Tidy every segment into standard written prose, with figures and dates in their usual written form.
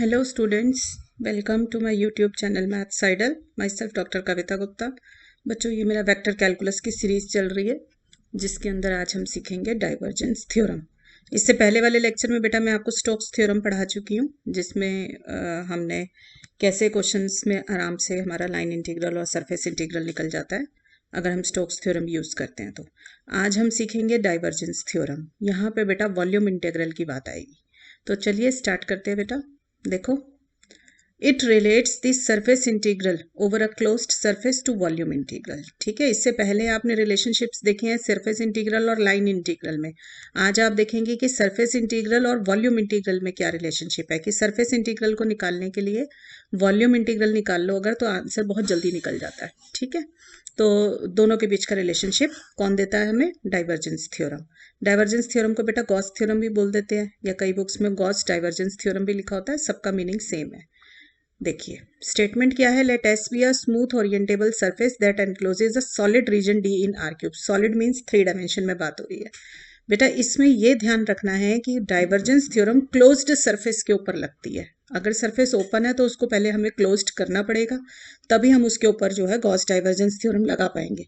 Hello students, welcome to my YouTube channel Maths Idol. Myself doctor Kavita Gupta. बच्चों ये मेरा vector calculus की series चल रही है जिसके अंदर आज हम सीखेंगे डाइवर्जेंस थ्योरम। इससे पहले वाले लेक्चर में बेटा मैं आपको स्टोक्स थ्योरम पढ़ा चुकी हूँ जिसमें हमने कैसे क्वेश्चंस में आराम से हमारा लाइन इंटीग्रल और सरफेस इंटीग्रल निकल जाता है अगर हम स्टोक्स थ्योरम यूज़ करते हैं। तो आज हम सीखेंगे डाइवर्जेंस थ्योरम। यहाँ पे बेटा वॉल्यूम इंटीग्रल की बात आएगी। तो चलिए स्टार्ट करते हैं बेटा। देखो, it relates this surface integral over a closed surface to volume integral. ठीक है, इससे पहले आपने रिलेशनशिप्स देखे हैं सरफेस इंटीग्रल और लाइन इंटीग्रल में। आज आप देखेंगे कि सरफेस इंटीग्रल और वॉल्यूम इंटीग्रल में क्या रिलेशनशिप है, कि सरफेस इंटीग्रल को निकालने के लिए वॉल्यूम इंटीग्रल निकाल लो अगर, तो आंसर बहुत जल्दी निकल जाता है। ठीक है, तो दोनों के बीच का रिलेशनशिप कौन देता है हमें? Divergence theorem. डाइवर्जेंस थ्योरम को बेटा गॉस थ्योरम भी बोल देते हैं, या कई बुक्स में गॉस डाइवर्जेंस थ्योरम भी लिखा होता है, सबका मीनिंग सेम है। देखिए स्टेटमेंट क्या है, let S be a smooth orientable surface that encloses a solid region D in R cube. Solid means 3 dimension में बात हो रही है बेटा। इसमें यह ध्यान रखना है कि डाइवर्जेंस थ्योरम क्लोज्ड सरफेस के ऊपर लगती है। अगर सरफेस ओपन है तो उसको पहले हमें क्लोज्ड करना पड़ेगा, तभी हम उसके ऊपर जो है गॉस डाइवर्जेंस थ्योरम लगा पाएंगे।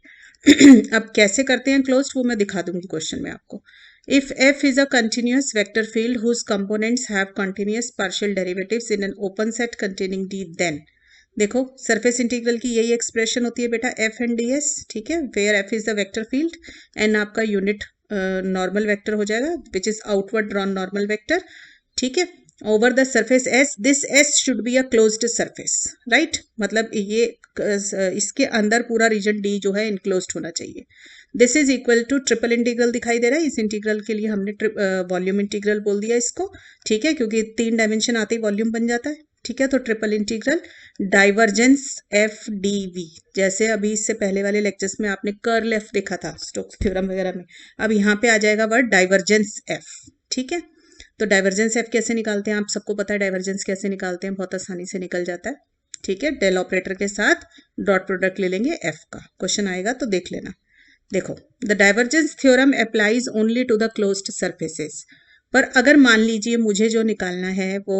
अब कैसे करते हैं क्लोज्ड, वो मैं दिखा दूंगी क्वेश्चन में आपको। If f is a continuous vector field whose components have continuous partial derivatives in an open set containing D, then देखो सरफेस इंटीग्रल की यही एक्सप्रेशन होती है बेटा, f एंड डी एस। ठीक है, where f is the vector field and आपका unit normal vector हो जाएगा which is outward drawn normal vector. ठीक है, over the surface s, this s should be a closed surface, right. मतलब ये इसके अंदर पूरा रीजन D जो है इनक्लोज्ड होना चाहिए। This is equal to triple integral दिखाई दे रहा है। इस इंटीग्रल के लिए हमने वॉल्यूम इंटीग्रल बोल दिया इसको। ठीक है, क्योंकि 3 डायमेंशन आते ही वॉल्यूम बन जाता है। ठीक है, तो triple integral divergence F D V, जैसे अभी इससे पहले वाले लेक्चर्स में आपने कर्ल एफ देखा था स्टोक्स थ्योरम वगैरह में, अब यहाँ पे आ जाएगा वर्ड डाइवर्जेंस एफ। ठीक है, तो डाइवर्जेंस एफ कैसे निकालते हैं, आप सबको पता है डाइवर्जेंस कैसे निकालते हैं, बहुत आसानी से निकल जाता है। ठीक है, डेल ऑपरेटर के साथ डॉट प्रोडक्ट ले लेंगे एफ का। क्वेश्चन आएगा तो देख लेना। देखो, the divergence theorem applies only to the closed surfaces. पर अगर मान लीजिए मुझे जो निकालना है वो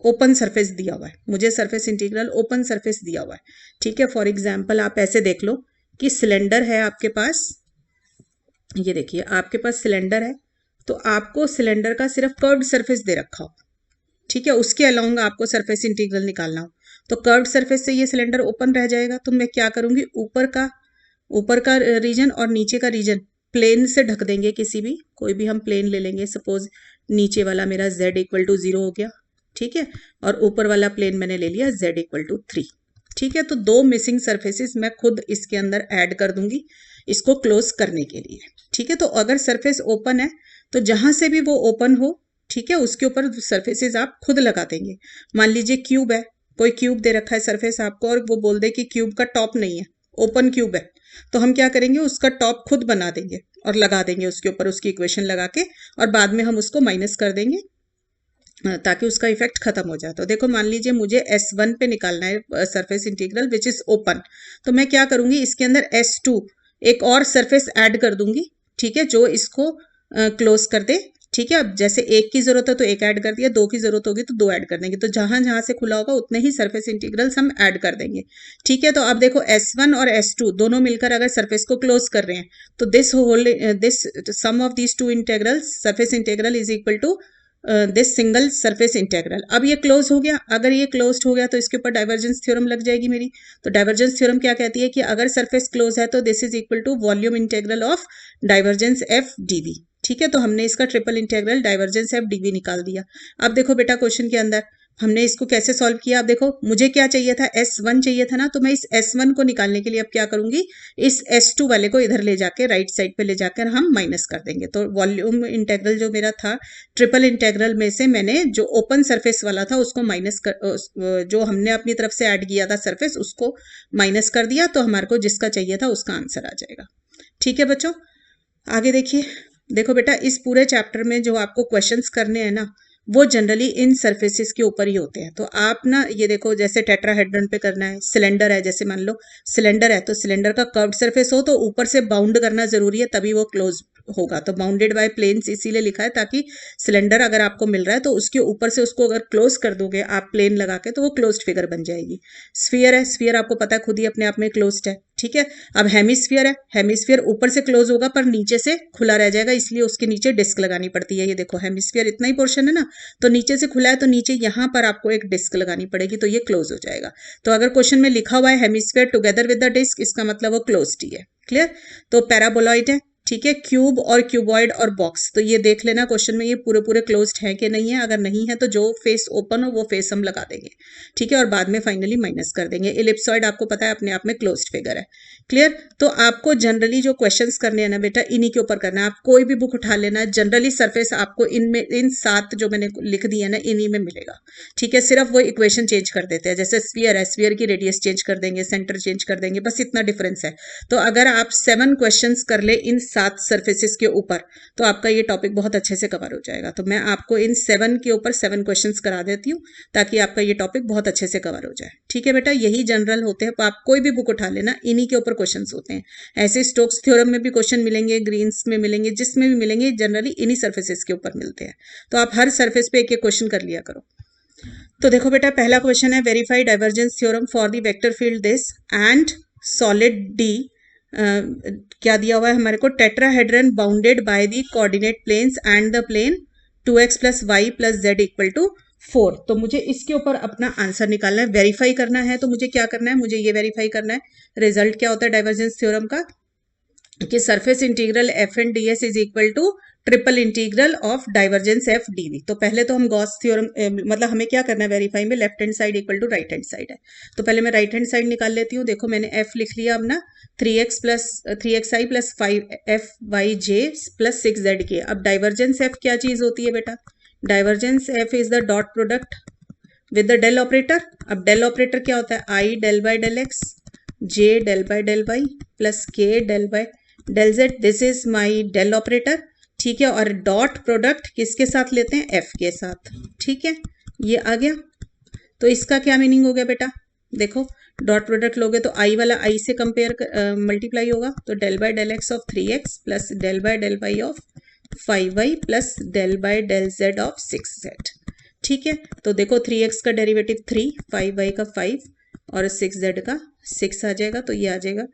ओपन सरफेस दिया हुआ है, मुझे सरफेस इंटीग्रल ओपन सरफेस दिया हुआ है। ठीक है, फॉर एग्जांपल आप ऐसे देख लो कि सिलेंडर है आपके पास, ये देखिए आपके पास सिलेंडर है, तो आपको सिलेंडर का सिर्फ कर्व्ड सरफेस दे रखा हो। ठीक है, उसके अलोंग आपको सरफेस इंटीग्रल निकालना हो, तो कर्व्ड सरफेस से ये सिलेंडर ओपन रह जाएगा। तो मैं क्या करूंगी, ऊपर का रीजन और नीचे का रीजन प्लेन से ढक देंगे, किसी भी कोई भी हम प्लेन ले लेंगे। सपोज नीचे वाला मेरा z इक्वल टू 0 हो गया। ठीक है, और ऊपर वाला प्लेन मैंने ले लिया z इक्वल टू 3। ठीक है, तो 2 मिसिंग सरफेसेस मैं खुद इसके अंदर ऐड कर दूंगी इसको क्लोज करने के लिए। ठीक है, तो अगर सरफेस ओपन है तो जहां से भी वो ओपन हो, ठीक है, उसके ऊपर सरफेसेस आप खुद लगा देंगे। मान लीजिए क्यूब है, कोई क्यूब दे रखा है सरफेस आपको, और वो बोल दे कि क्यूब का टॉप नहीं है, ओपन क्यूब है, तो हम क्या करेंगे, उसका टॉप खुद बना देंगे और लगा देंगे उसके ऊपर उसकी इक्वेशन लगा के, और बाद में हम उसको माइनस कर देंगे ताकि उसका इफेक्ट खत्म हो जाए। तो देखो मान लीजिए मुझे S1 पे निकालना है surface integral which is open, तो मैं क्या करूंगी, इसके अंदर S2 एक और सरफेस ऐड कर दूंगी। ठीक है, जो इसको क्लोज कर दे। ठीक है, अब जैसे 1 की जरूरत है तो 1 ऐड कर दिया, 2 की जरूरत होगी तो 2 ऐड कर देंगे, तो जहां जहां से खुला होगा उतने ही सरफेस इंटीग्रल्स हम ऐड कर देंगे। ठीक है, तो अब देखो S1 और S2 दोनों मिलकर अगर सरफेस को क्लोज कर रहे हैं, तो this sum of these 2 integrals surface integral is equal to this single surface integral. अब ये क्लोज हो गया, अगर ये क्लोज हो गया तो इसके ऊपर डाइवर्जेंस थ्योरम लग जाएगी मेरी। तो डाइवर्जेंस थ्योरम क्या कहती है कि अगर सरफेस क्लोज है तो this is equal to volume integral of divergence F DV. ठीक है, तो हमने इसका triple integral divergence F DV निकाल दिया। अब देखो बेटा क्वेश्चन के अंदर हमने इसको कैसे सॉल्व किया। अब देखो मुझे क्या चाहिए था, S1 चाहिए था ना, तो मैं इस S1 को निकालने के लिए अब क्या करूंगी, इस S2 वाले को इधर ले जाके राइट साइड पे ले जाकर हम माइनस कर देंगे। तो वॉल्यूम इंटीग्रल जो मेरा था ट्रिपल इंटीग्रल में से मैंने जो ओपन सरफेस वाला था उसको माइनस कर, जो हमने अपनी तरफ से ऐड किया था सरफेस उसको माइनस कर दिया, तो हमारे को जिसका चाहिए था उसका आंसर आ जाएगा। ठीक है बच्चों, आगे देखिए। देखो बेटा इस पूरे चैप्टर में जो आपको क्वेश्चंस करने हैं ना, वो जनरली इन सरफेसेस के ऊपर ही होते हैं। तो आप ना ये देखो, जैसे टेट्राहेड्रन पे करना है, सिलेंडर है, जैसे मान लो सिलेंडर है तो सिलेंडर का कर्व्ड सरफेस हो तो ऊपर से बाउंड करना जरूरी है, तभी वो क्लोज होगा। तो बाउंडेड बाय प्लेन्स इसीलिए लिखा है ताकि सिलेंडर अगर आपको मिल रहा है तो उसके ऊपर से उसको अगर क्लोज कर दोगे आप प्लेन लगा के तो वो क्लोज्ड फिगर बन जाएगी। स्फीयर है, स्फीयर आपको पता है खुद ही अपने आप में क्लोज्ड है, ठीक है। अब हेमिस्फीयर है, हेमिस्फीयर ऊपर से क्लोज होगा पर नीचे से खुला रह जाएगा, इसलिए उसके नीचे डिस्क लगानी पड़ती है। ये देखो हेमिस्फीयर इतना ही पोर्शन है ना, तो नीचे से खुला है तो नीचे यहाँ पर आपको एक डिस्क लगानी पड़ेगी तो ये क्लोज हो जाएगा। तो अगर क्वेश्चन में लिखा हुआ है hemisphere together with the disc, इसका मतलब वो क्लोज्ड ही है। क्लियर। तो पैराबोलॉइड है, ठीक है, क्यूब और क्यूबॉइड और बॉक्स, तो ये देख लेना क्वेश्चन में ये पूरे पूरे क्लोज्ड है कि नहीं है। अगर नहीं है तो जो फेस ओपन हो वो फेस हम लगा देंगे, ठीक है, और बाद में फाइनली माइनस कर देंगे। इलिप्सॉइड आपको पता है अपने आप में क्लोज्ड फिगर है। क्लियर। तो आपको जनरली जो क्वेश्चंस करने हैं ना बेटा, इन्हीं के ऊपर करना है। आप कोई भी बुक उठा लेना, जनरली सरफेस आपको इनमें इन 7 जो मैंने लिख दी है ना इन्हीं में मिलेगा, ठीक है। सिर्फ वो इक्वेशन चेंज कर देते हैं, जैसे स्फीयर है, स्फीयर की रेडियस चेंज कर देंगे, सेंटर चेंज कर देंगे, बस इतना डिफरेंस है। तो अगर आप 7 क्वेश्चंस कर ले इन 7 सरफेसेस के ऊपर तो आपका ये टॉपिक बहुत अच्छे से कवर हो जाएगा। तो मैं आपको इन 7 के ऊपर 7 क्वेश्चंस करा देती हूँ ताकि आपका ये टॉपिक बहुत अच्छे से कवर हो जाए, ठीक है बेटा। यही जनरल होते हैं, आप कोई भी बुक उठा लेना इन्हीं के ऊपर क्वेश्चंस होते हैं। ऐसे स्टोक्स थ्योरम में भी क्वेश्चन मिलेंगे, ग्रीन्स में मिलेंगे, जिसमें भी मिलेंगे जनरली इन्हीं सर्फेसेस के ऊपर मिलते हैं। तो आप हर सर्फेस पे एक एक क्वेश्चन कर लिया करो। तो देखो बेटा, पहला क्वेश्चन है verify divergence theorem for the vector field this and solid D. क्या दिया हुआ है हमारे को, tetrahedron bounded by the coordinate planes and the plane 2x + y + z = 4। तो मुझे इसके ऊपर अपना आंसर निकालना है, वेरीफाई करना है। तो मुझे क्या करना है, मुझे ये वेरीफाई करना है रिजल्ट क्या होता है डाइवर्जेंस थ्योरम का, कि surface integral F and D S is equal to triple integral of divergence F D V. तो पहले तो हम गॉस थ्योरम मतलब हमें क्या करना है वेरीफाई में, left hand side equal to right hand side है। तो पहले मैं राइट हैंड साइड निकाल लेती हूँ। देखो मैंने एफ लिख लिया अब ना, 3xi + 5fyj + 6zk। अब डाइवर्जेंस एफ क्या चीज होती है बेटा, divergence F is the dot product with the del operator. अब डेल ऑपरेटर क्या होता है, I del by del X, J del by del Y plus K del by del Z. This is my del operator, ठीक है। और dot product किसके साथ लेते हैं, एफ के साथ, ठीक है। ये आ गया। तो इसका क्या मीनिंग हो गया बेटा, देखो डॉट प्रोडक्ट लोगे तो आई वाला आई से कंपेयर मल्टीप्लाई होगा, तो del by del x of 3x plus del by del Y of 5y plus del by del Z of 6z, ठीक है। तो देखो 3x का डेरिवेटिव 3, 5y का 5 और 6z का 6 आ जाएगा, तो ये आ जाएगा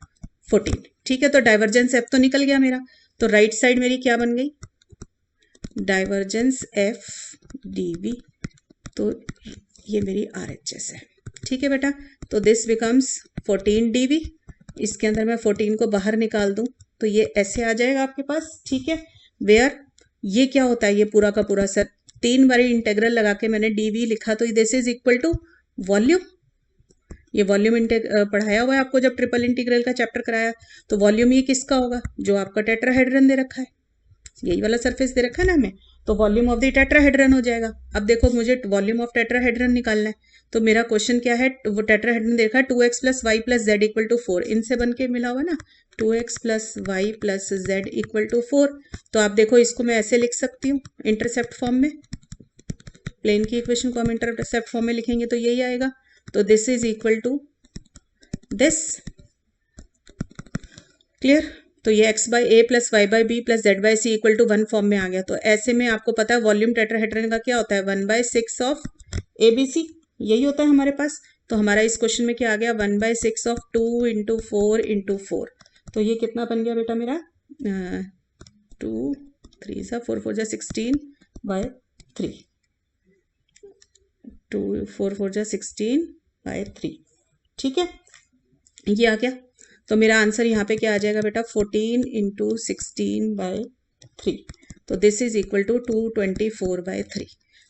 14, ठीक है। तो डाइवर्जेंस एफ तो निकल गया मेरा। तो राइट साइड मेरी क्या बन गई, डाइवर्जेंस एफ डी वी, तो ये मेरी आर एच एस है, ठीक है बेटा। तो दिस बिकम्स 14 डी वी। इसके अंदर मैं 14 को बाहर निकाल दूं तो ये ऐसे आ जाएगा आपके पास, ठीक है। वेयर ये क्या होता है, ये पूरा का पूरा सर 3 बारी इंटेग्रल लगा के मैंने डी वी लिखा, तो this is equal to volume. ये वॉल्यूम पढ़ाया हुआ है आपको जब ट्रिपल इंटीग्रल का चैप्टर कराया। तो वॉल्यूम ये किसका होगा, जो आपका टेट्राहेड्रन दे रखा है, यही वाला सरफेस दे रखा है ना हमें, तो वॉल्यूम ऑफ द टेट्राहेड्रन हो जाएगा। अब देखो मुझे वॉल्यूम ऑफ टेट्राहेड्रन निकालना है, तो मेरा क्वेश्चन क्या है, वो टेट्राहेड्रन देखा है 2x + y + z = 4, इनसे बन के मिला हुआ ना 2x + y + z = 4। तो आप देखो इसको मैं ऐसे लिख सकती हूँ इंटरसेप्ट फॉर्म में, प्लेन की इक्वेशन को हम इंटरसेप्ट फॉर्म में लिखेंगे तो यही आएगा। तो this is equal to this, clear. तो ये x/a + y/b + z/c = 1 फॉर्म में आ गया। तो ऐसे में आपको पता है वॉल्यूम टेट्राहेड्रन का क्या होता है, 1/6 ऑफ abc, यही होता है हमारे पास। तो हमारा इस क्वेश्चन में क्या आ गया, 1/6 ऑफ 2 × 4 × 4। तो ये कितना बन गया बेटा मेरा, 2 3 4 4 16/3, 2 4 4 16/3, ठीक है। ये आ गया। तो मेरा आंसर यहाँ पे क्या आ जाएगा बेटा, 14 × 16/3। तो दिस इज इक्वल टू 224/3,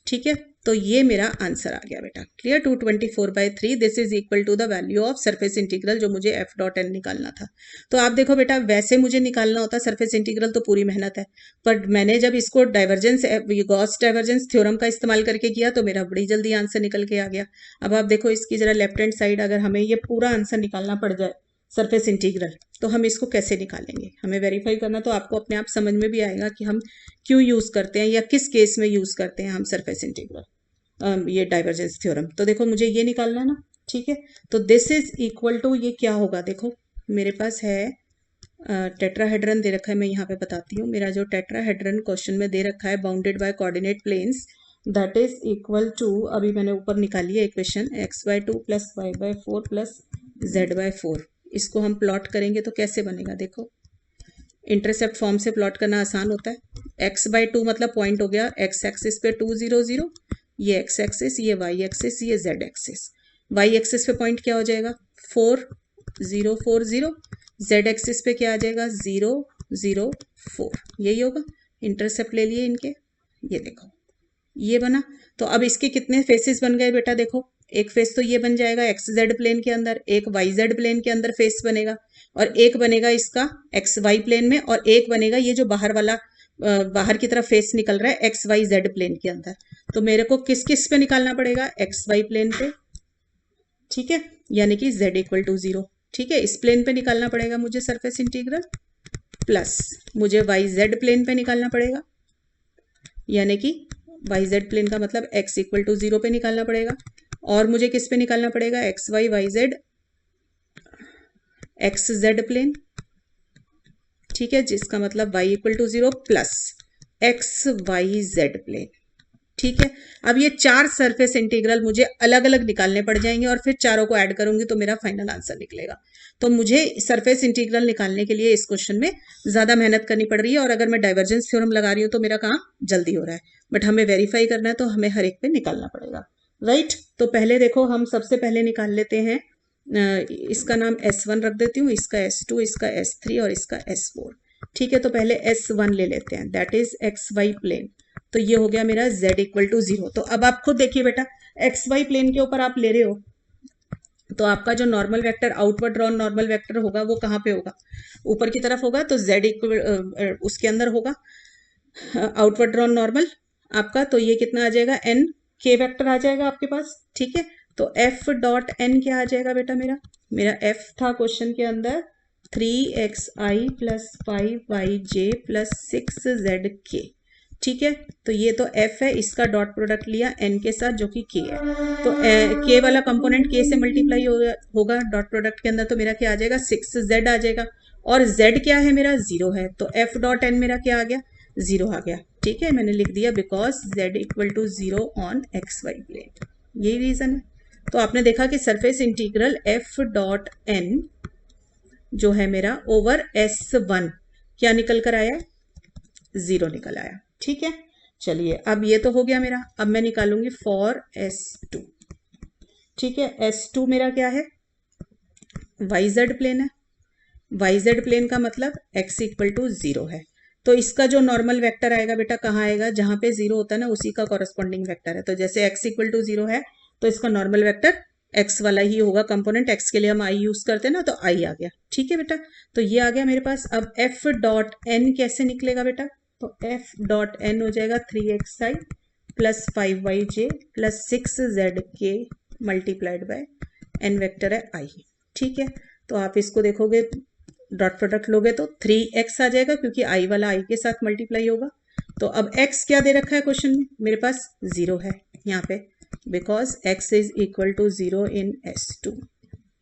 ठीक है। तो ये मेरा आंसर आ गया बेटा, clear. 224/3 this is equal to the value of surface integral जो मुझे f.n निकालना था। तो आप देखो बेटा, वैसे मुझे निकालना होता सरफेस इंटीग्रल तो पूरी मेहनत है, पर मैंने जब इसको डाइवर्जेंस गॉस डाइवर्जेंस थ्योरम का इस्तेमाल करके किया तो मेरा बड़ी जल्दी आंसर निकल के आ गया। अब आप देखो इसकी जरा लेफ्ट हैंड साइड, अगर हमें ये पूरा आंसर निकालना पड़ जाए सरफेस इंटीग्रल, तो हम इसको कैसे निकालेंगे, हमें वेरीफाई करना, तो आपको अपने आप समझ में भी आएगा कि हम क्यों यूज़ करते हैं या किस केस में यूज़ करते हैं हम सरफेस इंटीग्रल, ये डाइवर्जेंस थ्योरम। तो देखो मुझे ये निकालना ना, ठीक है। तो दिस इज इक्वल टू, ये क्या होगा, देखो मेरे पास है टेट्राहेड्रन दे रखा है, मैं यहाँ पे बताती हूँ। मेरा जो टेट्राहेड्रन क्वेश्चन में दे रखा है bounded by coordinate planes, that is equal to, अभी मैंने ऊपर निकाली है equation, x/2 plus y/4 plus z/4। इसको हम प्लॉट करेंगे तो कैसे बनेगा, देखो इंटरसेप्ट फॉर्म से प्लॉट करना आसान होता है। x/2 मतलब पॉइंट हो गया x एक्सिस पे 2 0 0, ये x एक्सिस, ये y एक्सिस, ये z एक्सिस। y एक्सिस पे पॉइंट क्या हो जाएगा 4 0 4 0, z एक्सिस पे क्या आ जाएगा 0 0 4, यही होगा। इंटरसेप्ट ले लिए इनके, ये देखो ये बना। तो अब इसके कितने फेसेस बन गए बेटा, देखो एक फेस तो ये बन जाएगा एक्स जेड प्लेन के अंदर, एक वाई जेड प्लेन के अंदर फेस बनेगा, और एक बनेगा इसका एक्स वाई प्लेन में, और एक बनेगा ये जो बाहर वाला बाहर की तरफ फेस निकल रहा है एक्स वाई जेड प्लेन के अंदर। तो मेरे को किस किस पे निकालना पड़ेगा, एक्स वाई प्लेन पे, ठीक है, यानी कि z इक्वल टू 0, ठीक है। इस प्लेन पे निकालना पड़ेगा मुझे सरफेस इंटीग्रल, प्लस मुझे वाई जेड प्लेन पे निकालना पड़ेगा, यानी कि वाई जेड प्लेन का मतलब x इक्वल टू 0 पे निकालना पड़ेगा, और मुझे किस पे निकालना पड़ेगा, X Y Y Z X Z plane, ठीक है, जिसका मतलब y equal to 0 plus X Y Z plane, ठीक है। अब ये 4 सरफेस इंटीग्रल मुझे अलग अलग निकालने पड़ जाएंगे, और फिर चारों को ऐड करूंगी तो मेरा फाइनल आंसर निकलेगा। तो मुझे सरफेस इंटीग्रल निकालने के लिए इस क्वेश्चन में ज़्यादा मेहनत करनी पड़ रही है, और अगर मैं डाइवर्जेंस थ्योरम लगा रही हूँ तो मेरा काम जल्दी हो रहा है, बट हमें वेरीफाई करना है तो हमें हर एक पे निकालना पड़ेगा, राइट। तो पहले देखो हम सबसे पहले निकाल लेते हैं, इसका नाम S1 रख देती हूँ, इसका S2, इसका S3 और इसका S4, ठीक है। तो पहले S1 ले लेते हैं, that is X Y plane. तो ये हो गया मेरा z इक्वल टू 0। तो अब आप खुद देखिए बेटा, एक्स वाई प्लेन के ऊपर आप ले रहे हो, तो आपका जो normal vector outward drawn normal vector होगा वो कहाँ पे होगा, ऊपर की तरफ होगा, तो z इक्वल उसके अंदर होगा आउटवर्ड ड्रॉन नॉर्मल आपका। तो ये कितना आ जाएगा, n k वेक्टर आ जाएगा आपके पास, ठीक है। तो f डॉट n क्या आ जाएगा बेटा, मेरा f था क्वेश्चन के अंदर 3xi plus 5yj plus 6zk, ठीक है। तो ये तो f है, इसका डॉट प्रोडक्ट लिया n के साथ जो कि k है, तो k वाला कंपोनेंट k से मल्टीप्लाई होगा डॉट प्रोडक्ट के अंदर, तो मेरा क्या आ जाएगा 6z आ जाएगा, और z क्या है मेरा 0 है, तो f डॉट n मेरा क्या आ गया 0 आ गया, ठीक है। मैंने लिख दिया because z equal to 0 on X Y plane, यही रीजन है। तो आपने देखा कि surface integral f dot n जो है मेरा ओवर S1 क्या निकल कर आया, 0 निकल आया, ठीक है। चलिए अब ये तो हो गया मेरा, अब मैं निकालूंगी फॉर S2, ठीक है। S2 मेरा क्या है, YZ प्लेन है, YZ प्लेन का मतलब x इक्वल टू 0 है, तो इसका जो नॉर्मल वेक्टर आएगा बेटा कहाँ आएगा, जहां पे 0 होता है ना उसी का कॉरेस्पॉन्डिंग वेक्टर है। तो जैसे x इक्वल टू 0 है तो इसका नॉर्मल वेक्टर x वाला ही होगा, कंपोनेंट x के लिए हम i यूज करते हैं ना, तो i आ गया, ठीक है बेटा। तो ये आ गया मेरे पास। अब f डॉट n कैसे निकलेगा बेटा, तो f डॉट n हो जाएगा 3xi plus 5yj plus 6zk multiplied by n vector है i, ठीक है। तो आप इसको देखोगे डॉट प्रोडक्ट लोगे तो 3x आ जाएगा, क्योंकि i वाला i के साथ मल्टीप्लाई होगा। तो अब x क्या दे रखा है क्वेश्चन में, मेरे पास 0 है यहाँ पे, because x is equal to 0 in S2,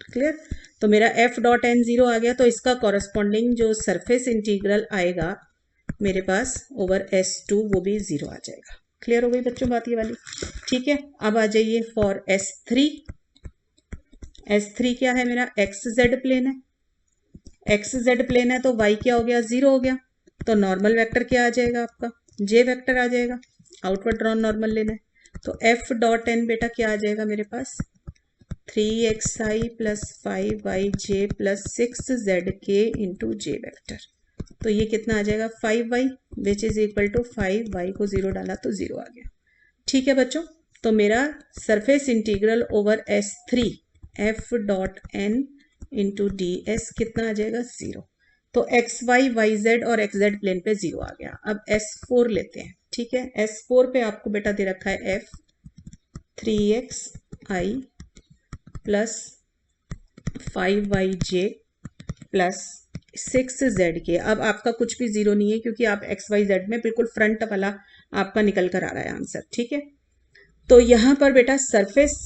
क्लियर। तो मेरा f डॉट n 0 आ गया, तो इसका कॉरेस्पॉन्डिंग जो सरफेस इंटीग्रल आएगा मेरे पास ओवर S2 वो भी 0 आ जाएगा। क्लियर हो गई बच्चों बात ये वाली, ठीक है। अब आ जाइए फॉर S3। S3 क्या है मेरा, एक्स जेड प्लेन है, एक्स जेड प्लेन है, तो y क्या हो गया 0 हो गया, तो नॉर्मल वेक्टर क्या आ जाएगा आपका, j वेक्टर आ जाएगा, आउटवर्ड ड्रॉन नॉर्मल लेना है। तो f डॉट n बेटा क्या आ जाएगा मेरे पास 3xi plus 5yj plus 6zk into j vector. तो ये कितना आ जाएगा 5y which is equal to 5y को 0 डाला तो 0 आ गया, ठीक है बच्चों। तो मेरा surface integral over S3 f dot n into D S कितना आ जाएगा 0। तो एक्स वाई वाई जेड और एक्स जेड प्लेन पे 0 आ गया। अब S4 लेते हैं, ठीक है। S4 पे आपको बेटा दे रखा है f 3xi plus 5yj plus 6z अब आपका कुछ भी जीरो नहीं है क्योंकि आप XYZ में बिल्कुल फ्रंट वाला आपका निकल कर आ रहा है आंसर, ठीक है। तो यहाँ पर बेटा सरफेस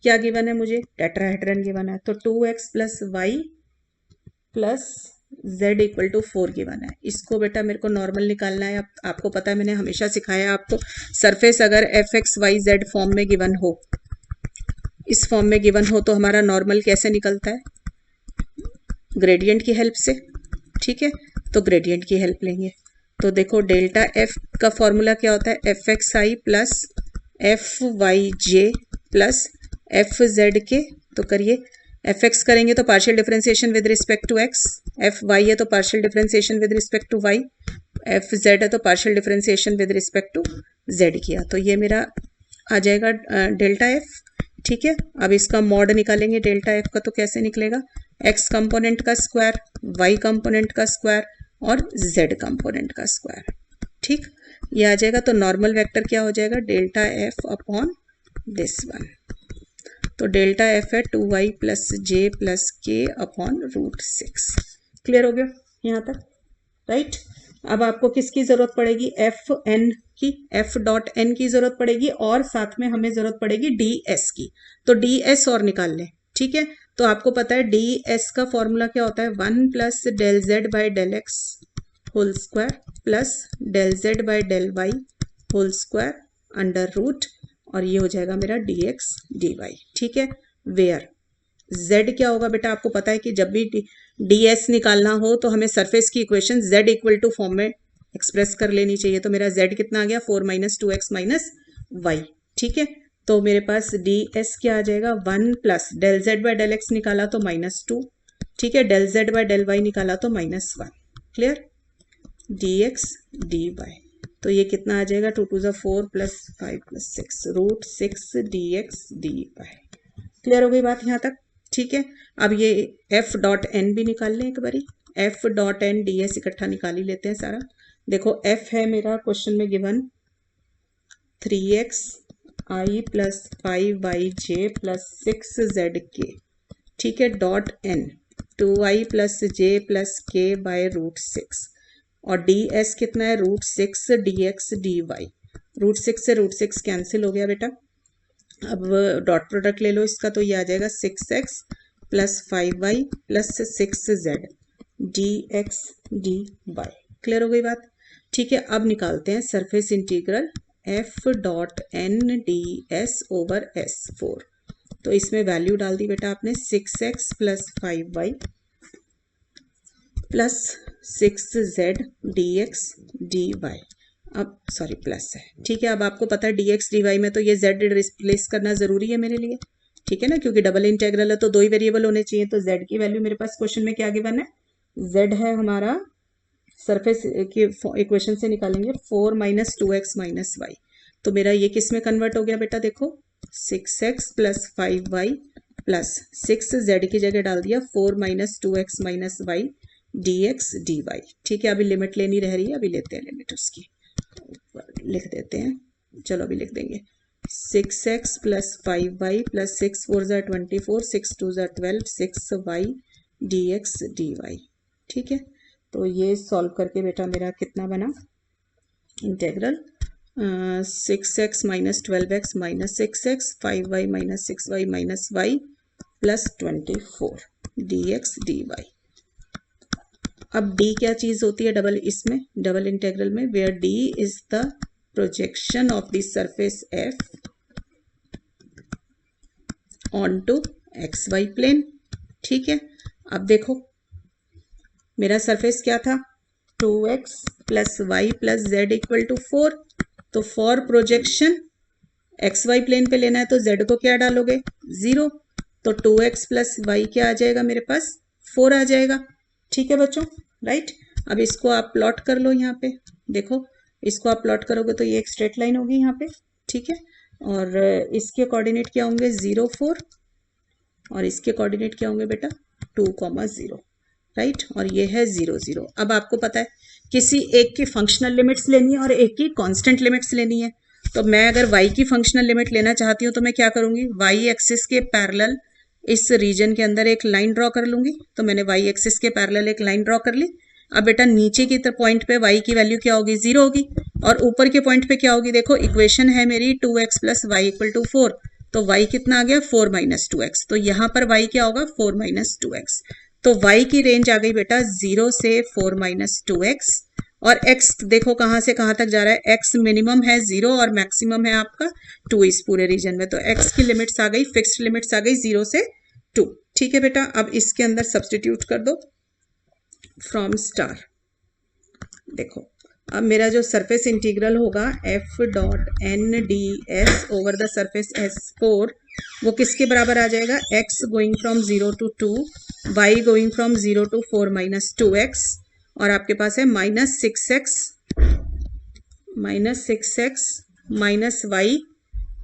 क्या गिवन है, मुझे टेट्राहेड्रन गिवन है, तो 2x plus Y plus z equal to 4 given है। इसको बेटा मेरे को नॉर्मल निकालना है। आपको पता है, मैंने हमेशा सिखाया है आपको, सरफेस अगर fx y z फॉर्म में गिवन हो, इस फॉर्म में गिवन हो, तो हमारा नॉर्मल कैसे निकलता है, ग्रेडियंट की हेल्प से, ठीक है। तो ग्रेडियंट की हेल्प लेंगे। तो देखो डेल्टा एफ का फॉर्मूला क्या होता है, F X I plus F Y J plus F Z K. तो करिए, एफ एक्स करेंगे तो partial differentiation with respect to X, F Y है तो partial differentiation with respect to Y, F Z है तो partial differentiation with respect to Z किया। तो ये मेरा आ जाएगा डेल्टा एफ, ठीक है। अब इसका मॉड निकालेंगे डेल्टा एफ का, तो कैसे निकलेगा, एक्स कंपोनेंट का स्क्वायर, वाई कंपोनेंट का स्क्वायर और जेड कंपोनेंट का स्क्वायर, ठीक, ये आ जाएगा। तो नॉर्मल वेक्टर क्या हो जाएगा, delta F upon this one. तो डेल्टा एफ है 2y प्लस जे प्लस के अपॉन √6। क्लियर हो गया यहाँ तक, राइट। अब आपको किसकी जरूरत पड़ेगी, एफ एन की, एफ डॉट एन की जरूरत पड़ेगी और साथ में हमें जरूरत पड़ेगी डी एस की। तो डी एस और निकाल लें, ठीक है। तो आपको पता है डी एस का फॉर्मूला क्या होता है, 1 plus del Z by del X whole square plus del Z by del Y whole square under root, और ये हो जाएगा मेरा डी एक्स डी वाई, ठीक है। वेयर z क्या होगा बेटा, आपको पता है कि जब भी ds निकालना हो तो हमें सरफेस की equation z equal to form में एक्सप्रेस कर लेनी चाहिए। तो मेरा z कितना आ गया, 4 माइनस 2x माइनस वाई, ठीक है। तो मेरे पास ds क्या आ जाएगा, 1 plus del z by del X निकाला तो -2, ठीक है, del z by del Y निकाला तो -1। क्लियर, dx dy, तो ये कितना आ जाएगा, 2 2 4 plus 5 plus 6 √6 dx dy। Clear हो गई बात यहाँ तक, ठीक है। अब ये एफ डॉट एन भी निकाल लें एक बारी, F dot N D S इकट्ठा निकाल ही लेते हैं सारा। देखो एफ है मेरा क्वेश्चन में गिवन 3x आई प्लस 5yj प्लस 6z के, ठीक है, डॉट एन 2i प्लस जे प्लस के बाय √6, और डी एस कितना है, √6 dx dy। √6 से √6 कैंसिल हो गया बेटा। अब डॉट प्रोडक्ट ले लो इसका, तो ये आ जाएगा 6x plus 5y plus 6z dx dy। Clear हो गई बात, ठीक है। अब निकालते हैं surface integral f dot N D S over s4। तो इसमें वैल्यू डाल दी बेटा आपने, 6x plus 5y plus 6z dx dy। अब सॉरी प्लस है, ठीक है। अब आपको पता है dx dy में तो ये z रिप्लेस करना जरूरी है मेरे लिए, ठीक है ना, क्योंकि डबल इंटेग्रल है तो दो ही वेरिएबल होने चाहिए। तो z की वैल्यू मेरे पास क्वेश्चन में क्या गिवन है, z है हमारा, सरफेस की इक्वेशन से निकालेंगे 4 माइनस 2x माइनस वाई। तो मेरा ये किस में कन्वर्ट हो गया बेटा, देखो 6x plus 5y plus 6z की जगह डाल दिया 4 minus 2x minus Y dx dy, ठीक है। अभी लिमिट लेनी रह रही है, अभी लेते हैं लिमिट उसकी, लिख देते हैं, चलो अभी लिख देंगे 6x प्लस 5y प्लस 6 4 ज़ा 24 6 2 ज़ा 12 6y dx dy, ठीक है। तो ये सॉल्व करके बेटा मेरा कितना बना, integral 6x minus 12x minus 6x 5y minus 6y minus y plus 24 dx dy। अब d क्या चीज होती है डबल, इसमें डबल इंटेग्रल में, where d is the projection of the surface f onto x Y plane, ठीक है। अब देखो मेरा सरफेस क्या था, 2x plus Y plus z equal to 4। तो for projection x Y plane पे लेना है तो z को क्या डालोगे, 0। तो 2x प्लस वाई क्या आ जाएगा मेरे पास, 4 आ जाएगा, ठीक है बच्चों, राइट। अब इसको आप प्लॉट कर लो, यहाँ पे देखो, इसको आप प्लॉट करोगे तो ये एक स्ट्रेट लाइन होगी यहाँ पे, ठीक है। और इसके कोऑर्डिनेट क्या होंगे, 0 4, और इसके कोऑर्डिनेट क्या होंगे बेटा, 2 0, राइट। और ये है 0 0। अब आपको पता है किसी एक की फंक्शनल लिमिट्स लेनी है और एक की कांस्टेंट लिमिट्स लेनी है। तो मैं अगर y की फंक्शनल लिमिट लेना चाहती हूँ तो मैं क्या करूँगी, y एक्सिस के पैरेलल इस रीजन के अंदर एक लाइन ड्रॉ कर लूंगी। तो मैंने वाई एक्सिस के पैरेलल एक लाइन ड्रॉ कर ली। अब बेटा नीचे की पॉइंट पे y की वैल्यू क्या होगी, 0 होगी, और ऊपर के पॉइंट पे क्या होगी, देखो इक्वेशन है मेरी 2x plus Y equal to 4, तो y कितना आ गया 4 माइनस 2x, तो यहाँ पर y क्या होगा 4 माइनस 2x। तो y की रेंज आ गई बेटा 0 से 4 माइनस 2x, और x देखो कहाँ से कहाँ तक जा रहा है, x मिनिमम है 0 और मैक्सिमम है आपका 2 इस पूरे रीजन में। तो x की लिमिट्स आ गई, फिक्स्ड लिमिट्स आ गई 0 से 2। ठीक है बेटा, अब इसके अंदर सब्सटीट्यूट कर दो फ्रॉम स्टार। देखो अब मेरा जो सरफेस इंटीग्रल होगा f dot N D S over the surface S4 वो किसके बराबर आ जाएगा, x going from 0 to 2, y going from 0 to 4 minus 2x, और आपके पास है minus 6x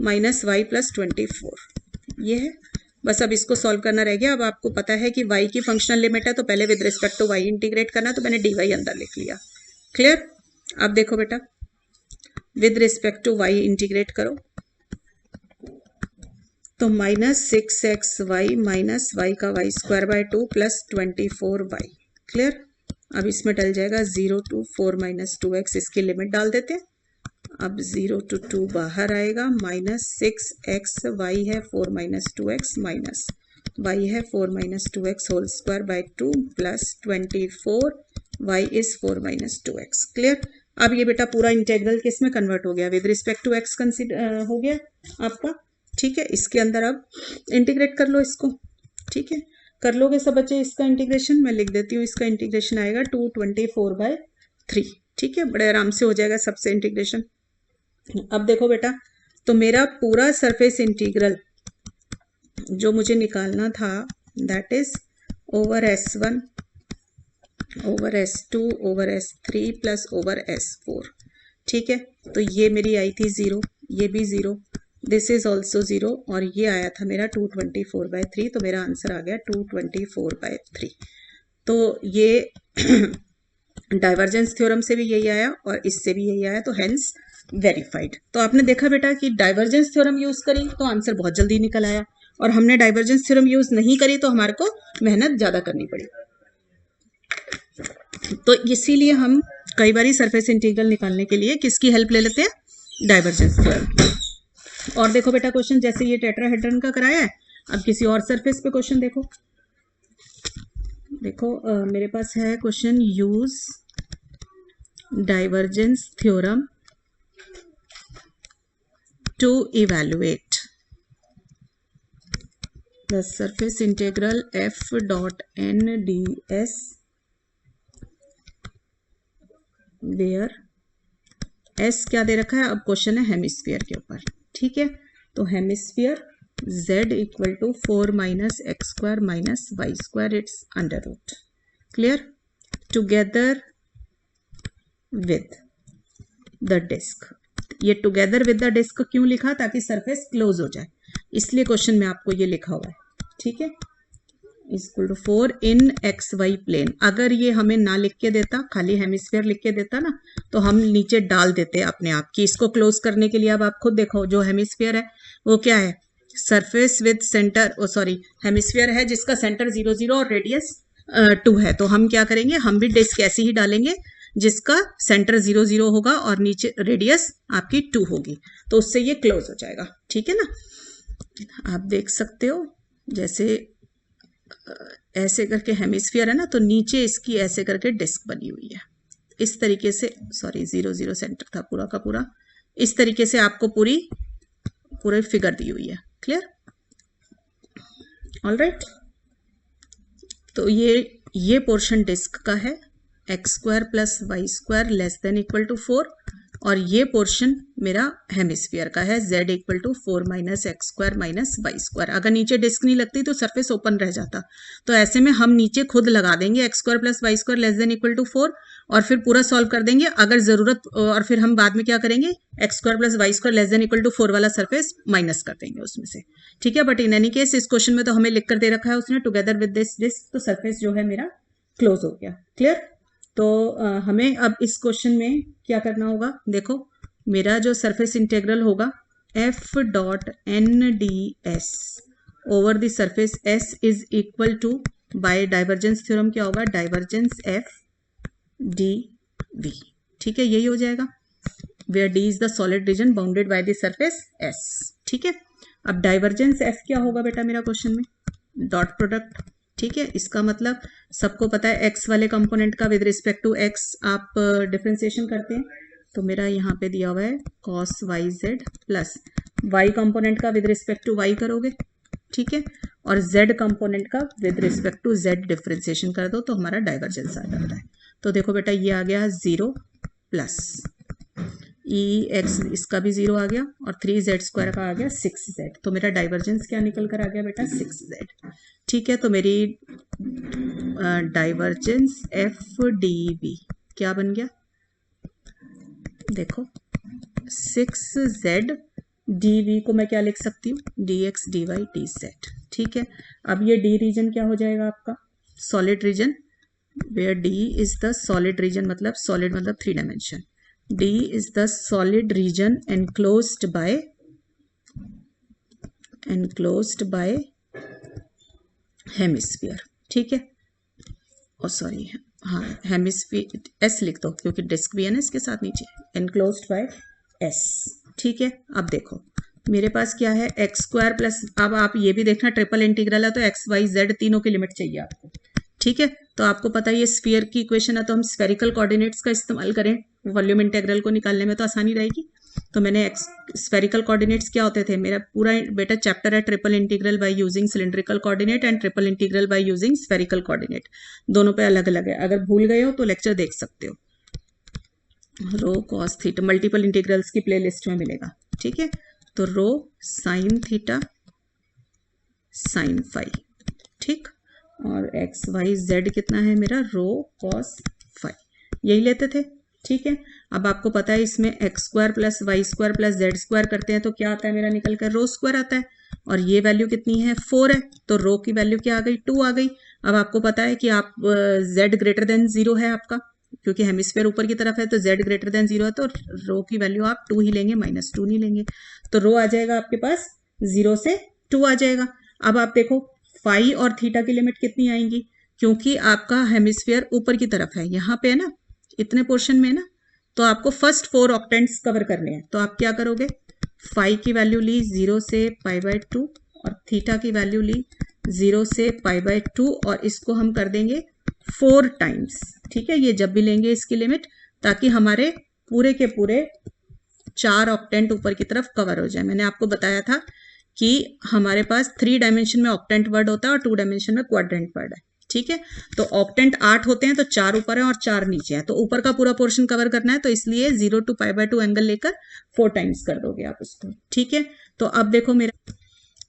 minus Y plus 24। ये है बस। अब इसको सॉल्व करना रह गया। अब आपको पता है कि y की फंक्शनल लिमिट है तो पहले with respect to y integrate करना, तो मैंने dy अंदर लिख लिया। क्लियर। अब देखो बेटा with respect to y integrate करो तो माइनस 6xy माइनस y का y square by 2 plus 24y। Clear. अब इसमें डल जाएगा 0 टू 4 माइनस 2x, इसकी लिमिट डाल देते हैं। अब 0 टू 2 बाहर आएगा, माइनस 6xy है 4 माइनस 2x माइनस y है 4 minus 2x whole square by 2 plus 24y is 4 minus 2x। Clear. अब ये बेटा पूरा इंटेग्रल किस में कन्वर्ट हो गया, with respect to x consider हो गया आपका। ठीक है, इसके अंदर अब इंटीग्रेट कर लो इसको। ठीक है, कर लोगे सब बच्चे इसका इंटीग्रेशन, मैं लिख देती हूँ। इसका इंटीग्रेशन आएगा 224/3। ठीक है, बड़े आराम से हो जाएगा सबसे इंटीग्रेशन। अब देखो बेटा, तो मेरा पूरा सरफेस इंटीग्रल जो मुझे निकालना था that is over S1 over S2 over S3 plus over S4। ठीक है, तो ये मेरी आई थी 0, ये भी 0, दिस इज ऑल्सो 0, और ये आया था मेरा 224/3। तो मेरा आंसर आ गया 224/3। तो ये डाइवर्जेंस थ्योरम से भी यही आया और इससे भी यही आया, तो हेंस वेरीफाइड। तो आपने देखा बेटा कि डाइवर्जेंस थ्योरम यूज करी तो आंसर बहुत जल्दी निकल आया, और हमने डाइवर्जेंस थ्योरम यूज नहीं करी तो हमारे को मेहनत ज्यादा करनी पड़ी। तो इसीलिए हम कई बार सरफेस इंटीग्रल निकालने के लिए किसकी हेल्प ले लेते हैं, डाइवर्जेंस थ्योरम। और देखो बेटा क्वेश्चन जैसे ये टेट्राहेड्रन का कराया है, अब किसी और सरफेस पे क्वेश्चन देखो। मेरे पास है question, use divergence theorem to evaluate the surface integral f dot n ds where s क्या दे रखा है, अब क्वेश्चन है हेमिस्फीयर के ऊपर। ठीक है, तो hemisphere z equal to 4 minus x square minus y square, it's under root. Clear. Together with the disc, ये टुगेदर विद द डिस्क क्यों लिखा, ताकि सरफेस क्लोज हो जाए, इसलिए क्वेश्चन में आपको ये लिखा हुआ है। ठीक है, equal to 4 in x Y plane. अगर ये हमें ना लिख के देता, खाली हेमिस्फीयर लिख के देता ना, तो हम नीचे डाल देते अपने आप की इसको क्लोज करने के लिए। अब आप खुद देखो, जो हेमिस्फीयर है वो क्या है, सरफेस विद सेंटर, हेमिस्फीयर है जिसका सेंटर 0 0 और रेडियस 2 है। तो हम क्या करेंगे, हम भी डिस्क ऐसे ही डालेंगे जिसका सेंटर 0 0 होगा और नीचे रेडियस आपकी 2 होगी, तो उससे ये क्लोज हो जाएगा। ठीक है ना, आप देख सकते हो जैसे ऐसे करके हेमिस्फीयर है ना, तो नीचे इसकी ऐसे करके डिस्क बनी हुई है इस तरीके से। 0 0 सेंटर था पूरा का पूरा, इस तरीके से आपको पूरे फिगर दी हुई है। क्लियर। ऑलराइट, तो ये पोर्शन डिस्क का है, x square plus Y square less than equal to 4, और ये पोर्शन मेरा हेमिस्फीयर का है, z equal to 4 minus x square minus y square. अगर नीचे डिस्क नहीं लगती तो सरफेस ओपन रह जाता, तो ऐसे में हम नीचे खुद लगा देंगे x square plus Y square less than equal to 4, और फिर पूरा सॉल्व कर देंगे अगर जरूरत, और फिर हम बाद में क्या करेंगे, x square plus Y square less than equal to 4 वाला सरफेस माइनस कर देंगे उसमें से। ठीक है, बट इन एनी केस इस क्वेश्चन में तो हमें लिख कर दे रखा है उसने टुगेदर विद दिस डिस्क, तो सरफेस जो है मेरा क्लोज हो गया। क्लियर। तो हमें अब इस क्वेश्चन में क्या करना होगा, देखो मेरा जो सरफेस इंटीग्रल होगा f dot n ds over the surface s is equal to, by divergence theorem क्या होगा, डाइवर्जेंस एफ डी वी। ठीक है, यही हो जाएगा, where d is the solid region bounded by the surface s. ठीक है, अब डाइवर्जेंस एफ क्या होगा बेटा मेरा क्वेश्चन में, डॉट प्रोडक्ट। ठीक है, इसका मतलब सबको पता है एक्स वाले कंपोनेंट का विद रिस्पेक्ट टू एक्स आप डिफ्रेंसिएशन करते हैं, तो मेरा यहाँ पे दिया हुआ है cos y z plus y component का विद रिस्पेक्ट टू वाई करोगे, ठीक है, और जेड कंपोनेंट का with respect to z differentiation कर दो तो हमारा डाइवर्जेंस आ जाता है। तो देखो बेटा ये आ गया 0 प्लस ई एक्स, इसका भी 0 आ गया, और 3z² का आ गया 6z, तो मेरा डाइवर्जेंस क्या निकल कर आ गया बेटा 6z। ठीक है, तो मेरी डाइवर्जेंस एफ डी बी क्या बन गया, देखो 6z डी वी को मैं क्या लिख सकती हूँ, d x d y d z. ठीक है, अब ये डी रीजन क्या हो जाएगा आपका, solid region, where d is the solid region, मतलब सॉलिड मतलब 3 dimension, D is the solid region enclosed by hemisphere। ठीक है, और सॉरी हाँ हेमिस्फीयर S लिख दो क्योंकि डिस्क भी है ना इसके साथ नीचे, enclosed by S। ठीक है, अब देखो मेरे पास क्या है x² प्लस, अब आप ये भी देखना ट्रिपल इंटीग्रल है तो x y z तीनों की लिमिट चाहिए आपको। ठीक है, तो आपको पता है ये स्फीयर की इक्वेशन है तो हम स्फेरिकल कोऑर्डिनेट्स का इस्तेमाल करें वॉल्यूम इंटीग्रल को निकालने में तो आसानी रहेगी। तो मैंने स्फेरिकल कोऑर्डिनेट्स क्या होते थे, मेरा पूरा बेटा चैप्टर है triple integral by using cylindrical coordinate and triple integral by using spherical coordinate, दोनों पे अलग अलग है, अगर भूल गए हो तो लेक्चर देख सकते हो, rho cos theta multiple integrals की प्लेलिस्ट में मिलेगा। ठीक है, तो rho sine theta sine phi, ठीक, और एक्स वाई जेड कितना है मेरा रो कॉस फाई, यही लेते थे। ठीक है, अब आपको पता है इसमें x² plus y² plus z² करते हैं तो क्या आता है मेरा निकल कर रो स्क्वायर आता है, और ये वैल्यू कितनी है 4 है, तो रो की वैल्यू क्या आ गई 2 आ गई। अब आपको पता है कि आप z ग्रेटर देन 0 है आपका, क्योंकि हेमिस्फीयर ऊपर की तरफ है तो z ग्रेटर देन 0 है तो रो की वैल्यू आप 2 ही लेंगे, -2 नहीं लेंगे, तो रो आ जाएगा आपके पास 0 से 2 आ जाएगा। अब आप देखो फाई और थीटा की लिमिट कितनी आएंगी, क्योंकि आपका हेमिस्फीयर ऊपर की तरफ है, यहाँ पे है ना इतने पोर्शन में ना, तो आपको फर्स्ट 4 ऑक्टेंट्स कवर करने हैं, तो आप क्या करोगे फाई की वैल्यू ली 0 से π/2 और थीटा की वैल्यू ली 0 से π/2 और इसको हम कर देंगे 4 टाइम्स। ठीक है, ये जब भी लेंगे इसकी लिमिट, ताकि हमारे पूरे के पूरे 4 ऑक्टेंट ऊपर की तरफ कवर हो जाए। मैंने आपको बताया था कि हमारे पास 3 डायमेंशन में ऑक्टेंट वर्ड होता है और 2 डायमेंशन में क्वाड्रेंट वर्ड है। ठीक है, तो ऑक्टेंट 8 होते हैं तो 4 ऊपर है और 4 नीचे है, तो ऊपर का पूरा पोर्शन कवर करना है, तो इसलिए 0 to π/2 एंगल लेकर 4 टाइम्स कर दोगे आप उसको। ठीक है, तो अब देखो मेरा,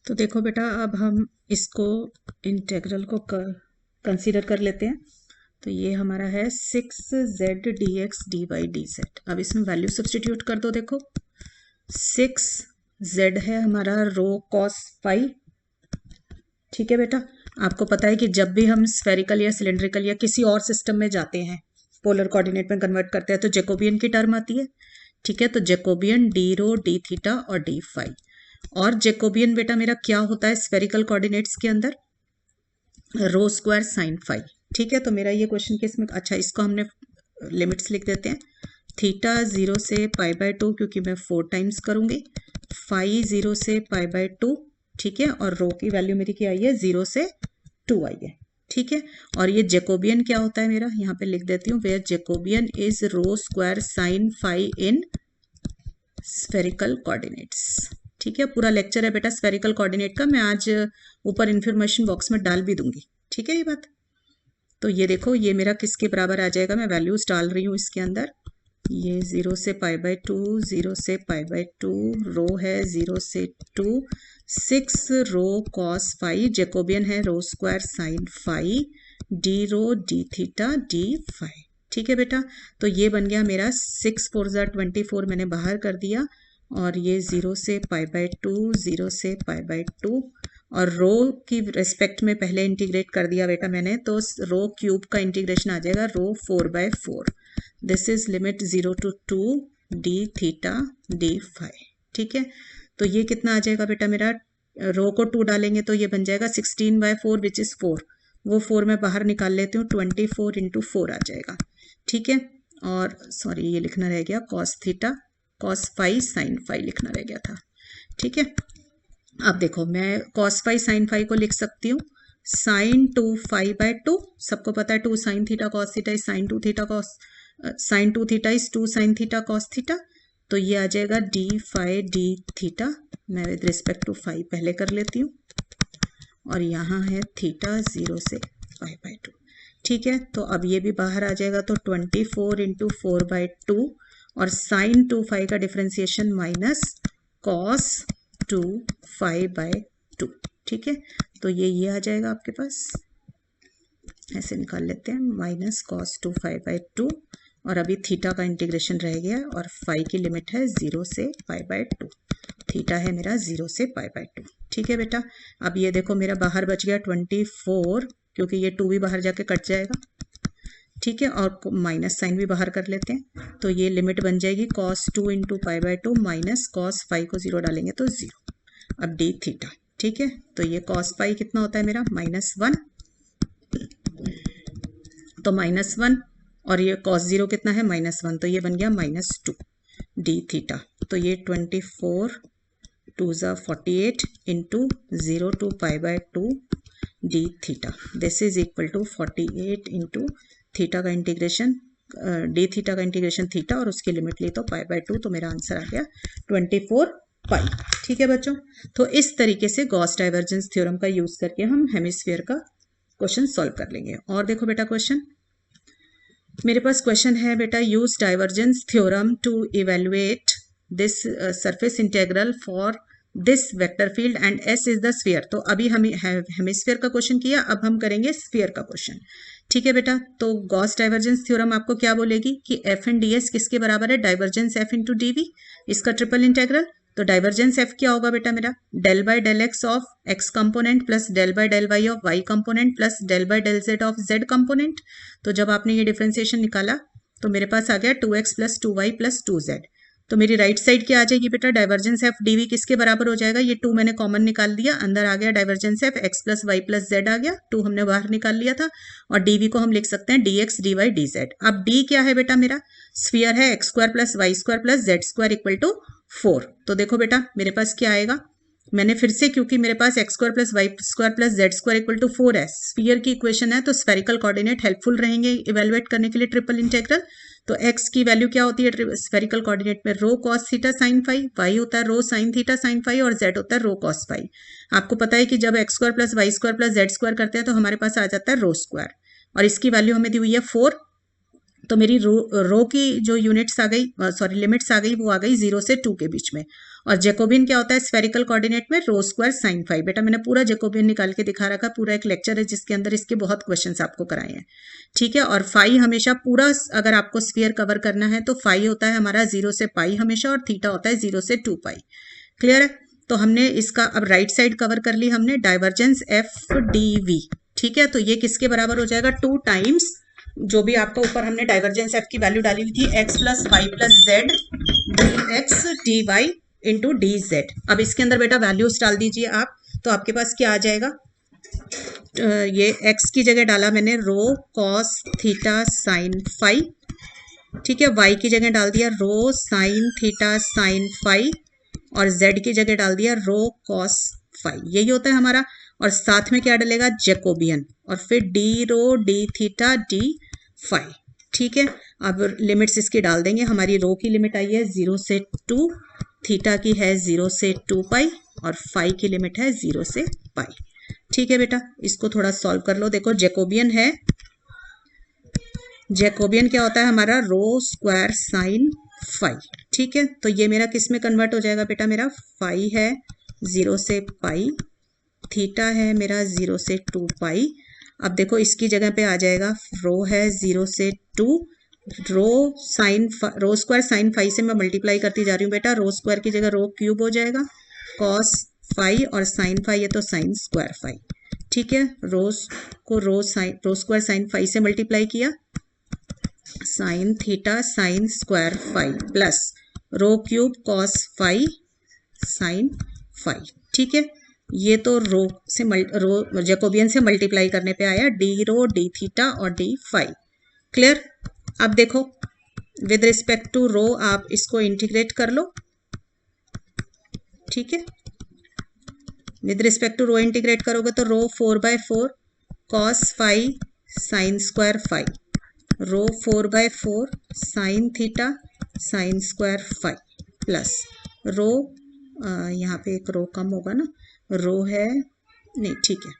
तो देखो बेटा अब हम इसको इंटेग्रल को कंसीडर कर लेते हैं, तो ये हमारा है 6z dx dy dz। अब इसमें वैल्यू सब्सटीट्यूट कर दो, देखो 6z है हमारा रो कॉस फाई। ठीक है बेटा, आपको पता है कि जब भी हम स्फेरिकल या सिलेंड्रिकल या किसी और सिस्टम में जाते हैं पोलर कोऑर्डिनेट में कन्वर्ट करते हैं तो जैकोबियन की टर्म आती है। ठीक है, तो Jacobian D rho D theta और डी फाई, और जैकोबियन बेटा मेरा क्या होता है स्फेरिकल कोऑर्डिनेट्स के अंदर रो स्क्वायर साइन फाई। ठीक है, तो मेरा ये क्वेश्चन किस में, अच्छा इसको हमने लिमिट्स लिख देते हैं, थीटा 0 से π/2 क्योंकि मैं 4 टाइम्स करूंगी, फाई 0 से π/2। ठीक है, और रो की वैल्यू मेरी क्या आई है 0 से 2 आई है। ठीक है, और ये जैकोबियन क्या होता है मेरा, यहाँ पे लिख देती हूँ, where Jacobian is rho square sine phi in spherical coordinates. ठीक है, पूरा लेक्चर है बेटा स्फेरिकल कोऑर्डिनेट का, मैं आज ऊपर इन्फॉर्मेशन बॉक्स में डाल भी दूंगी। ठीक है ये बात, तो ये देखो ये मेरा किसके बराबर आ जाएगा, मैं वैल्यूज डाल रही हूँ इसके अंदर, ये 0 से π/2, 0 से π/2, रो है 0 से 2, 6 रो कॉस फाई, जैकोबियन है रो square sine phi, D rho D theta d phi. ठीक है बेटा, तो ये बन गया मेरा 6 4 24 मैंने बाहर कर दिया, और ये 0 से π/2, 0 से π/2, और रो की रेस्पेक्ट में पहले इंटीग्रेट कर दिया बेटा मैंने, तो रो क्यूब का इंटीग्रेशन आ जाएगा rho 4/4। This is limit 0 to 2 d theta d phi. ठीक है, तो ये कितना आ जाएगा बेटा मेरा रो को 2 डालेंगे तो ये बन जाएगा 16/4 विच इज़ 4। वो 4 मैं बाहर निकाल लेती हूँ, 24 × 4 आ जाएगा। ठीक है, और सॉरी ये लिखना रह गया cos theta cos phi sin phi लिखना रह गया था। ठीक है, अब देखो मैं cos फाई sin फाई को लिख सकती हूँ sin 2 फाई/2। सबको पता है 2 sin theta cos theta is sin 2 theta cos sin 2 theta is 2 sin theta cos theta. तो ये आ जाएगा d फाई d थीटा। मैं विद रिस्पेक्ट टू फाई पहले कर लेती हूँ, और यहाँ है थीटा 0 से फाई/2। ठीक है, तो अब ये भी बाहर आ जाएगा, तो 24 × 4/2 और sin 2 फाई का डिफ्रेंसिएशन माइनस cos 2 फाई/2। ठीक है, तो ये आ जाएगा आपके पास, ऐसे निकाल लेते हैं, माइनस cos 2 फाई/2, और अभी थीटा का इंटीग्रेशन रह गया, और फाई की लिमिट है 0 से पाई/2। थीटा है मेरा 0 से पाई/2। ठीक है बेटा, अब ये देखो मेरा बाहर बच गया 24, क्योंकि ये 2 भी बाहर जाके कट जाएगा। ठीक है, और माइनस साइन भी बाहर कर लेते हैं, तो ये लिमिट बन जाएगी cos 2 × पाई/2 माइनस cos फाई को 0 डालेंगे तो 0। अब d थीटा। ठीक है, तो ये cos पाई कितना होता है मेरा -1, तो -1, और ये cos 0 कितना है -1, तो ये बन गया -2 d थीटा। तो ये 24 2 × 48 × 0 to pi d theta, this is equal to 48 × theta का इंटीग्रेशन d थीटा का इंटीग्रेशन थीटा, और उसकी लिमिट ली तो पाई/2, तो मेरा आंसर आ गया 24 पाई। ठीक है बच्चों, तो इस तरीके से गॉस डाइवर्जेंस थ्योरम का यूज करके हम हेमिस्फीयर का क्वेश्चन सॉल्व कर लेंगे। और देखो बेटा क्वेश्चन, मेरे पास क्वेश्चन है बेटा, use divergence theorem to evaluate this surface integral for this vector field and s is the sphere. तो अभी हम हेमिस्फीयर का क्वेश्चन किया, अब हम करेंगे स्फीयर का क्वेश्चन। ठीक है बेटा, तो गॉस डाइवर्जेंस थ्योरम आपको क्या बोलेगी कि एफ एंड डी एस किसके बराबर है, divergence f into d v, इसका ट्रिपल इंटेग्रल। तो डाइवर्जेंस एफ क्या होगा बेटा मेरा, del by del x of x component plus del by del Y of Y component plus del by del Z of Z component. तो जब आपने ये डिफरेंशिएशन निकाला तो मेरे पास आ गया 2x + 2y + 2z। तो मेरी राइट साइड क्या आ जाएगी बेटा, डाइवर्जेंस एफ डीवी किसके बराबर हो जाएगा, ये 2 मैंने कॉमन निकाल दिया, अंदर आ गया divergence F x + y + z आ गया, 2 हमने बाहर निकाल लिया था, और डीवी को हम लिख सकते हैं dx dy dz। अब d क्या है बेटा मेरा, स्फीयर है x² + y² + z² = 4। तो देखो बेटा मेरे पास क्या आएगा, मैंने फिर से, क्योंकि मेरे पास x² + y² + z² = 4 है, स्फीयर की इक्वेशन है, तो स्फेरिकल कोऑर्डिनेट हेल्पफुल रहेंगे इवेलुएट करने के लिए ट्रिपल इंटीग्रल। तो x की वैल्यू क्या होती है स्फेरिकल कोऑर्डिनेट में, rho cos theta sin phi, y होता है rho sin theta sin phi, और z होता है रो cos फाई। आपको पता है कि जब x² + y² + z² करते हैं तो हमारे पास आ जाता है रो स्क्वायर, और इसकी वैल्यू हमें दी हुई है 4। तो मेरी रो की जो यूनिट्स आ गई, सॉरी लिमिट्स आ गई, वो आ गई 0 से 2 के बीच में। और जैकोबियन क्या होता है स्फेरिकल कोऑर्डिनेट में, रो स्क्वायर sin फाई। बेटा मैंने पूरा जैकोबियन निकाल के दिखा रखा, पूरा एक लेक्चर है जिसके अंदर इसके बहुत क्वेश्चंस आपको कराए हैं। ठीक है, और फाई हमेशा पूरा, अगर आपको स्फीयर कवर करना है तो फाई होता है हमारा 0 से पाई हमेशा, और थीटा होता है 0 से 2 पाई। क्लियर है, तो हमने इसका अब राइट साइड कवर कर ली हमने, डाइवर्जेंस एफ डी वी। ठीक है, तो ये किसके बराबर हो जाएगा, 2 टाइम्स जो भी आपका ऊपर हमने डाइवर्जेंस एफ की वैल्यू डाली हुई थी, x + y + z dx dy into D Z. अब इसके अंदर बेटा वैल्यूज डाल दीजिए आप, तो आपके पास क्या आ जाएगा, ये x की जगह डाला मैंने रो cos थीटा sin फाई। ठीक है, y की जगह डाल दिया रो sin थीटा sin फाई, और z की जगह डाल दिया रो cos फाई। यही होता है हमारा, और साथ में क्या डलेगा, जैकोबियन, और फिर D rho D theta d phi. ठीक है, अब लिमिट्स इसकी डाल देंगे, हमारी रो की लिमिट आई है 0 से 2, थीटा की है 0 से 2 पाई, और फाई की लिमिट है 0 से पाई। ठीक है बेटा, इसको थोड़ा सॉल्व कर लो। देखो जैकोबियन है, जैकोबियन क्या होता है हमारा, रो स्क्वायर साइन फाई। ठीक है, तो ये मेरा किस में कन्वर्ट हो जाएगा बेटा, मेरा फाई है 0 से पाई, थीटा है मेरा 0 से 2 पाई। अब देखो इसकी जगह पे आ जाएगा, रो है 0 से 2, रो स्क्वायर साइन फाई से मैं मल्टीप्लाई करती जा रही हूँ बेटा, रो स्क्वायर की जगह रो क्यूब हो जाएगा, कॉस फाई, और साइन फाई है तो साइन स्क्वायर फाई। ठीक है, रोज को रो स्क्वायर साइन फाई से मल्टीप्लाई किया, sine theta sine square phi plus rho cube cos phi sine phi. ठीक है, ये तो रो जैकोबियन से मल्टीप्लाई करने पे आया डी रो डी थीटा और डी फाई। क्लियर। अब देखो विद रिस्पेक्ट टू रो आप इसको इंटीग्रेट कर लो, ठीक है। With respect to rho integrate करोगे तो rho 4/4 cos phi sine square phi, rho 4/4 sine theta sine square phi plus rho यहाँ पे एक रो कम होगा ना, रो है नहीं, ठीक है,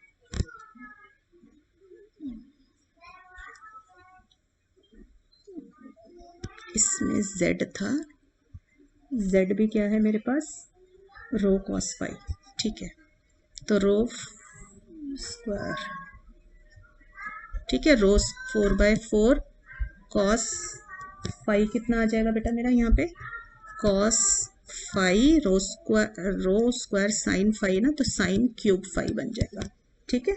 इसमें z था, z भी क्या है मेरे पास, रो कॉस फाई, ठीक है। तो रो स्क्वायर, ठीक है, रो 4/4 कॉस फाई कितना आ जाएगा बेटा मेरा यहाँ पे, कॉस फाई रो स्क्वायर साइन फाई ना, तो साइन क्यूब फाई बन जाएगा, ठीक है।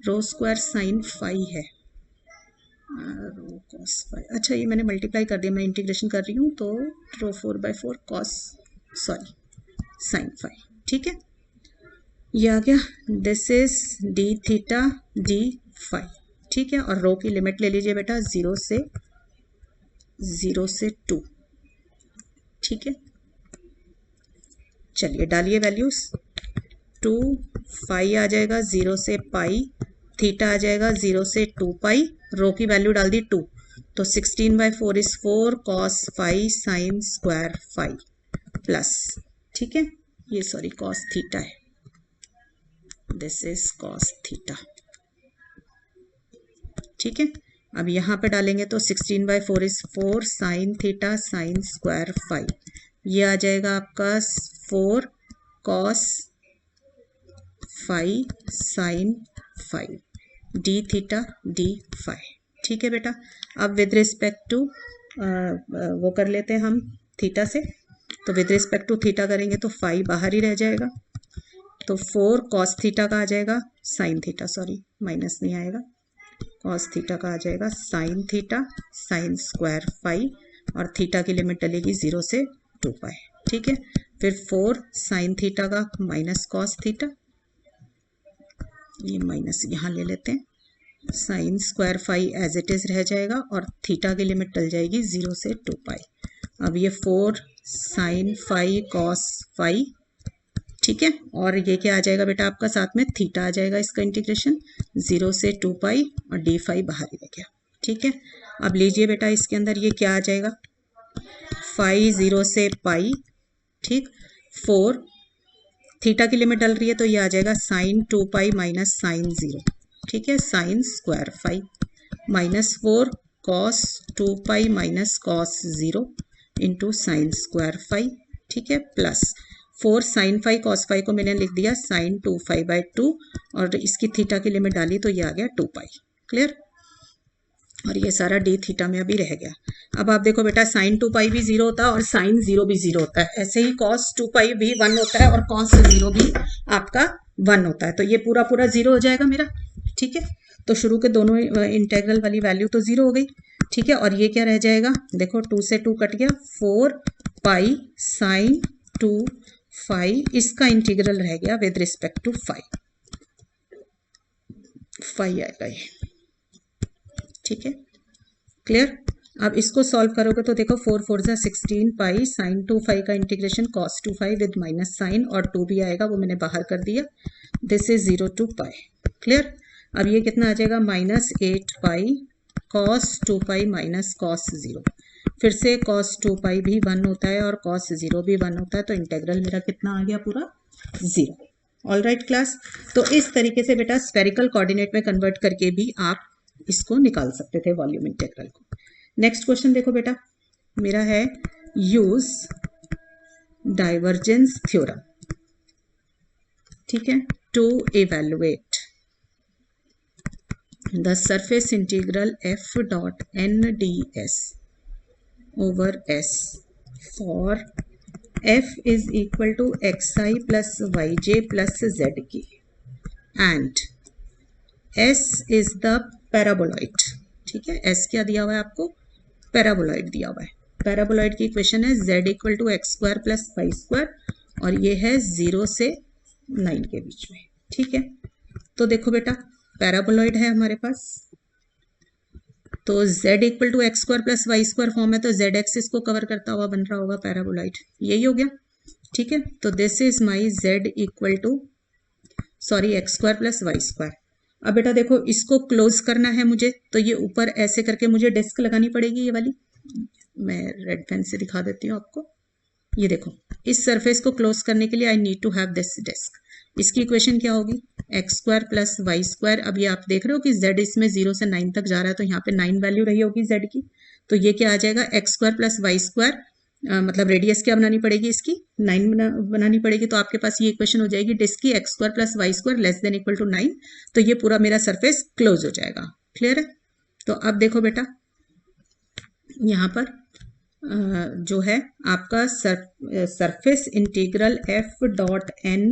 रो स्क्वायर साइन फाई है, रो कॉस फाई, अच्छा ये मैंने मल्टीप्लाई कर दिया, मैं इंटीग्रेशन कर रही हूँ, तो rho 4/4 cos sorry sine phi, ठीक है, ये आ गया। This is d theta d phi, ठीक है। और रो की लिमिट ले लीजिए बेटा 0 से 2, ठीक है। चलिए डालिए वैल्यूज, 2 फाई आ जाएगा 0 से पाई, थीटा आ जाएगा 0 से 2 पाई, रो की वैल्यू डाल दी 2, तो 16/4 is 4 cos phi sine square phi plus, ठीक है, ये सॉरी कॉस थीटा है, दिस इज कॉस थीटा, ठीक है। अब यहाँ पे डालेंगे तो 16/4 is 4 sine theta sine square phi, ये आ जाएगा आपका 4 cos phi sine phi d theta d phi, ठीक है बेटा। अब विद रिस्पेक्ट टू वो कर लेते हैं हम थीटा से, तो विद रिस्पेक्ट टू थीटा करेंगे तो फाई बाहर ही रह जाएगा, तो 4 कॉस थीटा का आ जाएगा साइन थीटा, सॉरी माइनस नहीं आएगा, कॉस थीटा का आ जाएगा sine theta sine square phi, और थीटा की लिमिट डलेगी 0 से 2 पाई, ठीक है। फिर 4 साइन थीटा का माइनस कॉस थीटा, ये माइनस यहाँ ले लेते हैं, sine square phi as it is रह जाएगा, और थीटा की लिमिट डल जाएगी 0 से 2 पाई। अब ये 4 साइन फाई कॉस फाई, ठीक है, और ये क्या आ जाएगा बेटा आपका साथ में थीटा आ जाएगा, इसका इंटीग्रेशन 0 से 2 पाई, और डी फाई बाहर ही रह गया, ठीक है। अब लीजिए बेटा इसके अंदर ये क्या आ जाएगा, फाई 0 से पाई, ठीक, 4 थीटा की लिमिट डल रही है तो ये आ जाएगा साइन 2 पाई माइनस साइन 0, ठीक है, sine square phi minus 4 cos 2 pi minus cos 0 into sine square phi, ठीक है, plus 4 sine phi cos phi को मैंने लिख दिया साइन 2 पाई/2, और इसकी थीटा की लिमिट डाली तो ये आ गया 2 पाई। क्लियर। और ये सारा डी थीटा में अभी रह गया। अब आप देखो बेटा साइन 2 पाई भी 0 होता है और साइन 0 भी 0 होता है, ऐसे ही कॉस 2 पाई भी 1 होता है और कॉस 0 भी आपका 1 होता है, तो ये पूरा 0 हो जाएगा मेरा, ठीक है। तो शुरू के दोनों इंटेग्रल वाली वैल्यू तो 0 हो गई, ठीक है। और ये क्या रह जाएगा, देखो 2 से 2 कट गया, 4 पाई साइन 2 फाई, इसका इंटीग्रल रह गया विद रिस्पेक्ट टू फाई आएगा ये, ठीक है। क्लियर। अब इसको सॉल्व करोगे तो देखो 4 4 जा 16 पाई साइन 2 फाई का integration cos 2 phi with minus sine, और 2 भी आएगा वो मैंने बाहर कर दिया, this is 0 to pi. Clear. अब ये कितना आ जाएगा, minus 8 pi cos 2 pi minus cos 0, फिर से कॉस 2 पाई भी 1 होता है और कॉस 0 भी 1 होता है, तो इंटेग्रल मेरा कितना आ गया, पूरा 0। All right class. तो इस तरीके से बेटा स्फेरिकल कोऑर्डिनेट में कन्वर्ट करके भी आप इसको निकाल सकते थे वॉल्यूम इंटीग्रल को। नेक्स्ट क्वेश्चन देखो बेटा मेरा है, यूज डाइवर्जेंस थ्योरम, ठीक है, to evaluate the surface integral f dot nds over s for f is equal to xi plus yj plus zk and s is the paraboloid, ठीक है। s क्या दिया हुआ है आपको, पैराबोलॉइड दिया हुआ है। पैराबोलॉइड की इक्वेशन है z equal to x square plus Y square और ये है 0 से 9 के बीच में। ठीक है, तो देखो बेटा पैराबोलॉइड है हमारे पास, तो z equal to x square plus Y square form है, तो z एक्सिस को कवर करता हुआ बन रहा होगा पैराबोलॉइड, यही हो गया। ठीक है, तो this is my z equal to x square plus Y square. अब बेटा देखो इसको क्लोज करना है मुझे, तो ये ऊपर ऐसे करके मुझे डिस्क लगानी पड़ेगी, ये वाली मैं रेड पेन से दिखा देती हूँ आपको। ये देखो इस सरफेस को क्लोज करने के लिए I need to have this disc. इसकी इक्वेशन क्या होगी, x square plus Y square. अब ये आप देख रहे हो कि z इसमें 0 से 9 तक जा रहा है, तो यहाँ पे 9 वैल्यू रही होगी z की, तो ये क्या आ जाएगा x square plus Y square, मतलब रेडियस क्या बनानी पड़ेगी इसकी 9 बनानी पड़ेगी, तो आपके पास ये इक्वेशन हो जाएगी डिस्क की x square plus Y square less than equal to 9, तो ये पूरा मेरा सरफेस क्लोज हो जाएगा। क्लियर है, तो अब देखो बेटा यहाँ पर जो है आपका surface integral f dot n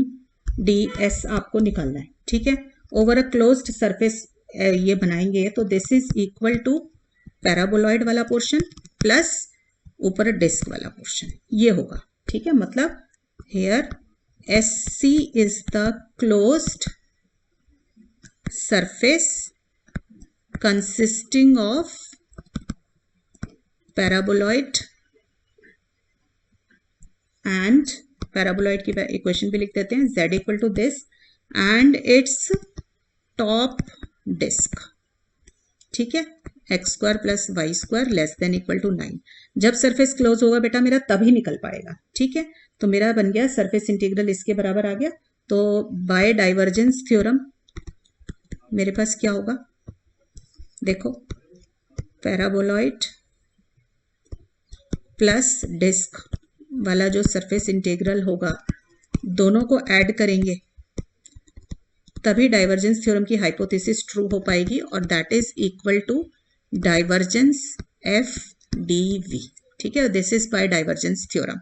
ds आपको निकालना है। ठीक है, ओवर अ क्लोज्ड सरफेस ये बनाएंगे, तो this is equal to paraboloid वाला पोर्शन प्लस ऊपर डिस्क वाला पोर्शन, ये होगा। ठीक है, मतलब here SC is the closed surface consisting of paraboloid and paraboloid की इक्वेशन भी लिख देते हैं, z equal to this and its top disc. ठीक है, x square plus Y square less than equal to 9। जब सरफेस क्लोज होगा बेटा मेरा तभी निकल पाएगा। ठीक है, तो मेरा बन गया सरफेस इंटीग्रल इसके बराबर आ गया। तो बाय डाइवर्जेंस थ्योरम मेरे पास क्या होगा, देखो पैराबोलॉइड प्लस डिस्क वाला जो सरफेस इंटीग्रल होगा, दोनों को ऐड करेंगे तभी डाइवर्जेंस थ्योरम की हाइपोथेसिस ट्रू हो पाएगी, और that is equal to divergence F D v. ठीक है, this is by divergence theorem.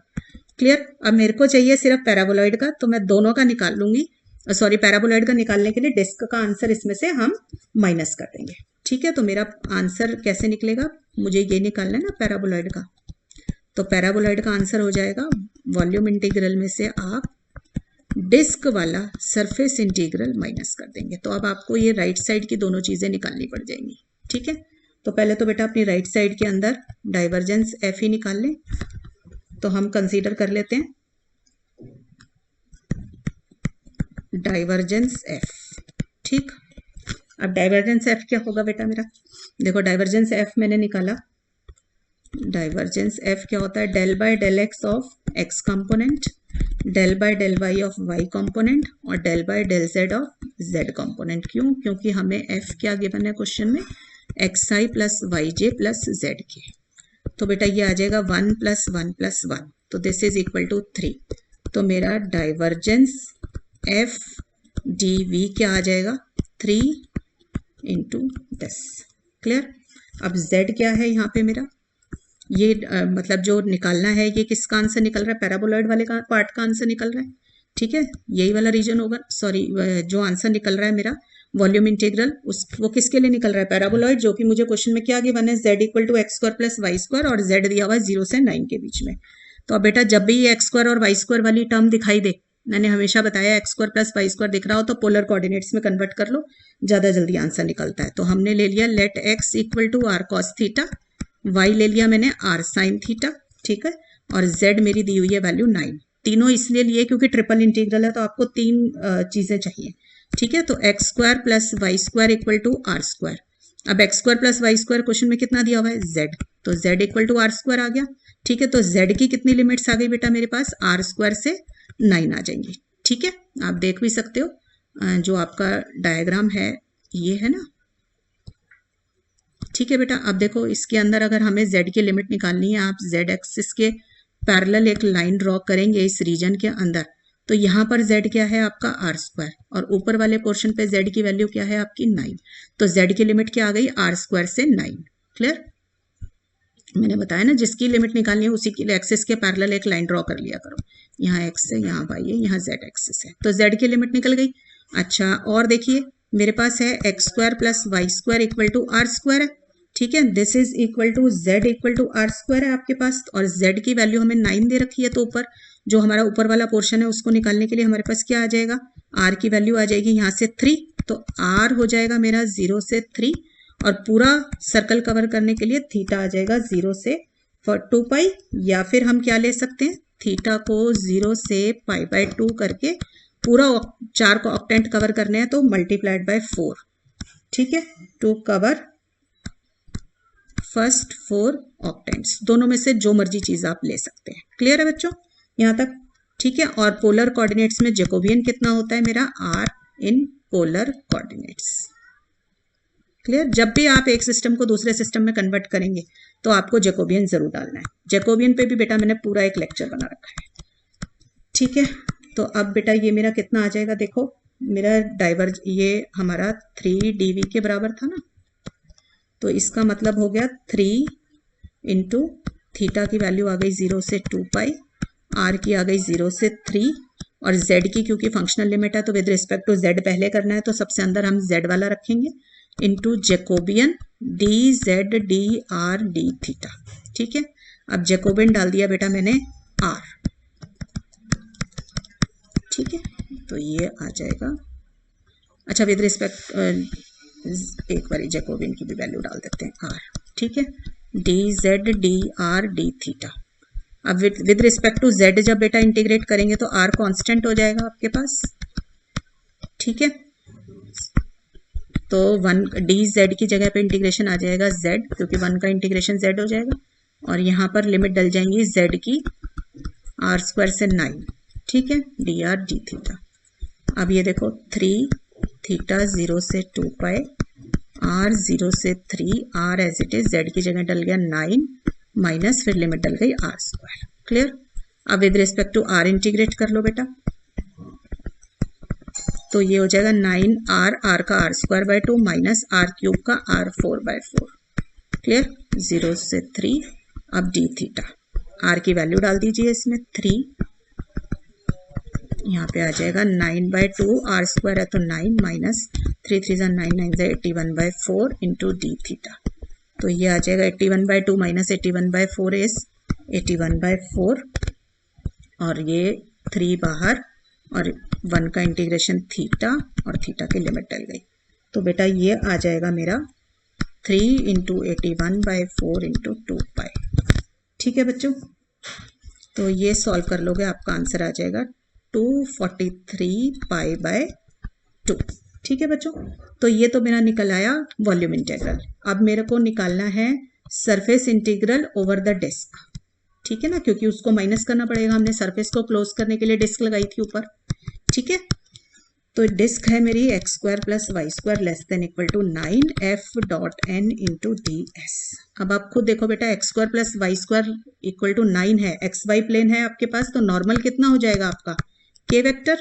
Clear, अब मेरे को चाहिए सिर्फ पैराबोलॉइड का, तो मैं दोनों का निकाल लूंगी, सॉरी पैराबोलॉइड का निकालने के लिए डिस्क का आंसर इसमें से हम माइनस कर देंगे। ठीक है, तो मेरा आंसर कैसे निकलेगा, मुझे ये निकालना है ना पैराबोलॉइड का, तो पैराबोलॉइड का आंसर हो जाएगा वॉल्यूम इंटीग्रल में से आप डिस्क वाला सरफेस इंटीग्रल माइनस कर देंगे, तो अब आपको ये राइट साइड की दोनों चीजें निकालनी पड़ जाएंगी। ठीक है, तो पहले तो बेटा अपनी राइट साइड के अंदर डाइवर्जेंस एफ ही निकाल लें, तो हम कंसीडर कर लेते हैं डाइवर्जेंस एफ। ठीक, अब डाइवर्जेंस एफ क्या होगा बेटा मेरा, देखो डाइवर्जेंस एफ मैंने निकाला, डाइवर्जेंस एफ क्या होता है, del by del x of x component, del by del Y of Y component और del by del Z of Z component. क्यों, क्योंकि हमें एफ क्या गिवन है क्वेश्चन में, X I plus Y J plus Z K, तो बेटा ये आ जाएगा 1 + 1 + 1, तो दिस इज इक्वल टू 3। तो मेरा डाइवर्जेंस एफ डी वी क्या आ जाएगा, 3 × 10। क्लियर, अब z क्या है यहाँ पे मेरा, ये मतलब जो निकालना है ये किसका आंसर निकल रहा है, पैराबोलॉइड वाले का पार्ट का आंसर निकल रहा है। ठीक है, यही वाला रीजन होगा, सॉरी जो आंसर निकल रहा है मेरा वॉल्यूम इंटीग्रल, वो किसके लिए निकल रहा है, पैराबोलॉइड, जो कि मुझे क्वेश्चन में क्या गिवन है, z equal to x square plus Y square और z दिया हुआ है 0 से 9 के बीच में। तो अब बेटा जब भी ये एक्स स्क्वायर और वाई स्क्वायर वाली टर्म दिखाई दे, मैंने हमेशा बताया x square plus Y square दिख रहा हो तो पोलर कोऑर्डिनेट्स में कन्वर्ट कर लो, ज्यादा जल्दी आंसर निकलता है। तो हमने ले लिया let x equal to r cos theta, y ले लिया मैंने r साइन थीटा। ठीक है, और z मेरी दी हुई है वैल्यू 9। तीनों इसलिए लिए क्योंकि ट्रिपल इंटीग्रल है, तो आपको 3 चीजें चाहिए। ठीक है, तो X square plus Y square equal to are square. अब X square plus Y square question में कितना दिया हुआ है, z, तो z equal to are square आ गया। ठीक है, तो z की कितनी लिमिट्स आ गई बेटा मेरे पास, आर स्क्वायर से 9 आ जाएंगी। ठीक है, आप देख भी सकते हो, जो आपका डायग्राम है ये है ना। ठीक है बेटा, अब देखो इसके अंदर अगर हमें z की लिमिट निकालनी है, आप z एक्सिस के पैरेलल एक लाइन ड्रॉ करेंगे इस रीजन के अंदर, तो यहाँ पर z क्या है आपका आर स्क्वायर, और ऊपर वाले पोर्शन पे z की वैल्यू क्या है आपकी 9, तो z की लिमिट क्या आ गई, आर स्क्वायर से 9। क्लियर, मैंने बताया ना जिसकी लिमिट निकालनी है उसी के लिए एक्सिस के पैरेलल एक लाइन ड्रॉ कर लिया करो, यहाँ x है, यहाँ y है, यहाँ z एक्सिस है, तो z की लिमिट निकल गई। अच्छा, और देखिए मेरे पास है x square plus Y square equal to are square है। ठीक है, this is equal to z equal to are square है आपके पास, और z की वैल्यू हमें 9 दे रखी है तो ऊपर, जो हमारा ऊपर वाला पोर्शन है उसको निकालने के लिए हमारे पास क्या आ जाएगा, r की वैल्यू आ जाएगी यहाँ से 3, तो r हो जाएगा मेरा 0 से 3, और पूरा सर्कल कवर करने के लिए थीटा आ जाएगा 0 से 2 पाई, या फिर हम क्या ले सकते हैं, थीटा को 0 से π/2 करके पूरा 4 को ऑक्टेंट कवर करने हैं तो मल्टीप्लाइड बाय 4, ठीक है, टू कवर फर्स्ट 4 ऑक्टेंट्स। दोनों में से जो मर्जी चीज आप ले सकते हैं। क्लियर है बच्चों यहाँ तक, ठीक है। और पोलर कोऑर्डिनेट्स में जैकोबियन कितना होता है मेरा, r in polar coordinates. Clear. जब भी आप एक सिस्टम को दूसरे सिस्टम में कन्वर्ट करेंगे तो आपको जैकोबियन जरूर डालना है। जैकोबियन पे भी बेटा मैंने पूरा एक लेक्चर बना रखा है, ठीक है। तो अब बेटा ये मेरा कितना आ जाएगा, देखो मेरा डाइवर्ज, ये हमारा 3dv के बराबर था ना, तो इसका मतलब हो गया 3 इंटू थीटा की वैल्यू आ गई 0 से 2 पाई, r की आ गई 0 से 3, और z की क्योंकि फंक्शनल लिमिट है तो विद रिस्पेक्ट टू z पहले करना है, तो सबसे अंदर हम z वाला रखेंगे, into Jacobian d z d r d theta, ठीक है। अब जैकोबियन डाल दिया बेटा मैंने r, ठीक है, तो ये आ जाएगा। अच्छा विद रिस्पेक्ट एक बार जैकोबियन की भी वैल्यू डाल देते हैं r, ठीक है, D z d r d theta. अब विद रिस्पेक्ट टू z जब बेटा इंटीग्रेट करेंगे तो r कांस्टेंट हो जाएगा आपके पास, ठीक है। तो 1 डी जेड की जगह पे इंटीग्रेशन आ जाएगा z, क्योंकि 1 का इंटीग्रेशन z हो जाएगा, और यहाँ पर लिमिट डल जाएंगी z की r² से 9, ठीक है, डी आर डी थीटा। अब ये देखो 3 थीटा 0 से 2 पाई, r 0 से 3, r as it is, z की जगह डल गया 9 माइनस, फिर लिमिट डल गई r²। क्लियर। अब with respect to r integrate कर लो बेटा, तो ये हो जाएगा 9r, r का r²/2 माइनस r³ का r4/4। क्लियर। 0 से 3, अब डी थीटा, r की वैल्यू डाल दीजिए इसमें 3, यहाँ पे आ जाएगा 9/2, r² है तो 9 माइनस 3 3 9 9 81/4 इंटू डी थीटा। तो ये आ जाएगा 81/2 माइनस 81/4 इज 81/4, और ये 3 बाहर, और 1 का इंटीग्रेशन थीटा, और थीटा की लिमिट डल गई, तो बेटा ये आ जाएगा मेरा 3 इंटू 81/4 इंटू 2 पाई, ठीक है बच्चों। तो ये सॉल्व कर लोगे, आपका आंसर आ जाएगा 243 π/2, ठीक है बच्चों। तो ये तो मेरा निकल आया वॉल्यूम इंटीग्रल। अब मेरे को निकालना है surface integral over the disc, ठीक है ना, क्योंकि उसको माइनस करना पड़ेगा, हमने सरफेस को क्लोज करने के लिए डिस्क लगाई थी ऊपर, ठीक है। तो डिस्क है मेरी x² + y² <= 9 f.n into ds। अब आप खुद देखो बेटा, x² + y² = 9 है, xy प्लेन है आपके पास, तो नॉर्मल कितना हो जाएगा आपका, k vector,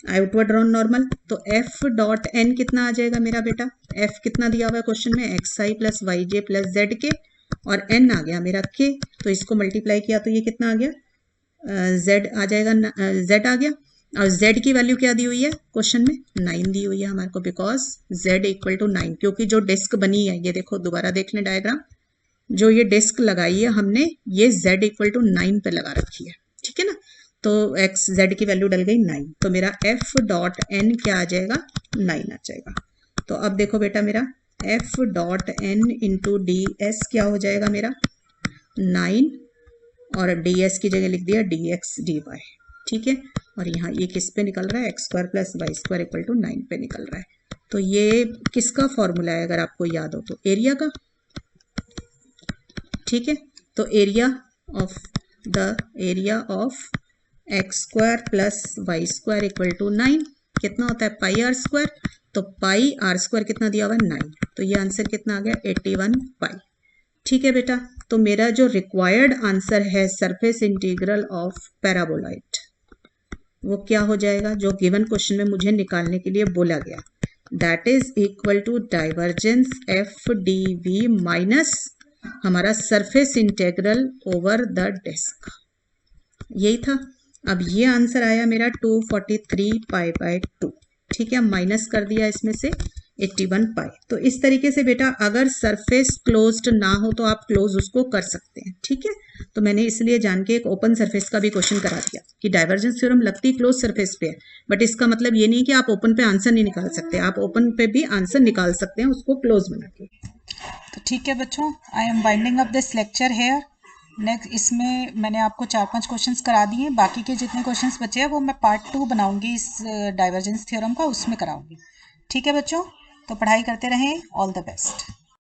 outward drawn normal, तो f.n कितना आ जाएगा मेरा बेटा, f कितना दिया हुआ है क्वेश्चन में, xi + yj + zk, और n आ गया मेरा k, तो इसको मल्टीप्लाई किया तो ये कितना आ गया, z आ जाएगा, z आ गया। और z की वैल्यू क्या दी हुई है क्वेश्चन में, 9 दी हुई है हमारे को, बिकॉज z = 9, क्योंकि जो डिस्क बनी है, ये देखो दोबारा देख लें डायग्राम, जो ये डिस्क लगाई है हमने, ये z = 9 पे लगा रखी है, ठीक है ना, तो z की वैल्यू डल गई 9, तो मेरा f.n क्या आ जाएगा, 9 आ जाएगा। तो अब देखो बेटा मेरा f.n इंटू ds क्या हो जाएगा मेरा, 9, और ds की जगह लिख दिया dx dy, ठीक है। और यहाँ ये किस पे निकल रहा है, x² + y² = 9 पे निकल रहा है। तो ये किसका फॉर्मूला है अगर आपको याद हो तो, एरिया का, ठीक है। तो एरिया ऑफ x² + y² = 9 कितना होता है, πr², तो πr² कितना दिया हुआ है, 9, तो ये आंसर कितना आ गया, 81 पाई, ठीक है बेटा। तो मेरा जो रिक्वायर्ड आंसर है सरफेस इंटीग्रल ऑफ पैराबोलॉइड, वो क्या हो जाएगा, जो गिवन क्वेश्चन में मुझे निकालने के लिए बोला गया, that is equal to divergence F D V minus हमारा surface integral over the disc, यही था। अब ये आंसर आया मेरा 243 π/2, ठीक है, माइनस कर दिया इसमें से 81 पाई। तो इस तरीके से बेटा अगर सरफेस क्लोज्ड ना हो तो आप क्लोज उसको कर सकते हैं, ठीक है। तो मैंने इसलिए जान के एक ओपन सरफेस का भी क्वेश्चन करा दिया कि डाइवर्जेंस थ्योरम लगती क्लोज सरफेस पे है, बट इसका मतलब ये नहीं कि आप ओपन पे आंसर नहीं निकाल सकते, आप ओपन पे भी आंसर निकाल सकते हैं उसको क्लोज बना के। तो ठीक है बच्चों, I am winding up this lecture here. Next इसमें मैंने आपको 4-5 क्वेश्चंस करा दिए हैं, बाकी के जितने क्वेश्चंस बचे हैं वो मैं पार्ट 2 बनाऊंगी इस डाइवर्जेंस थ्योरम का, उसमें कराऊंगी। ठीक है बच्चों, तो पढ़ाई करते रहें। All the best.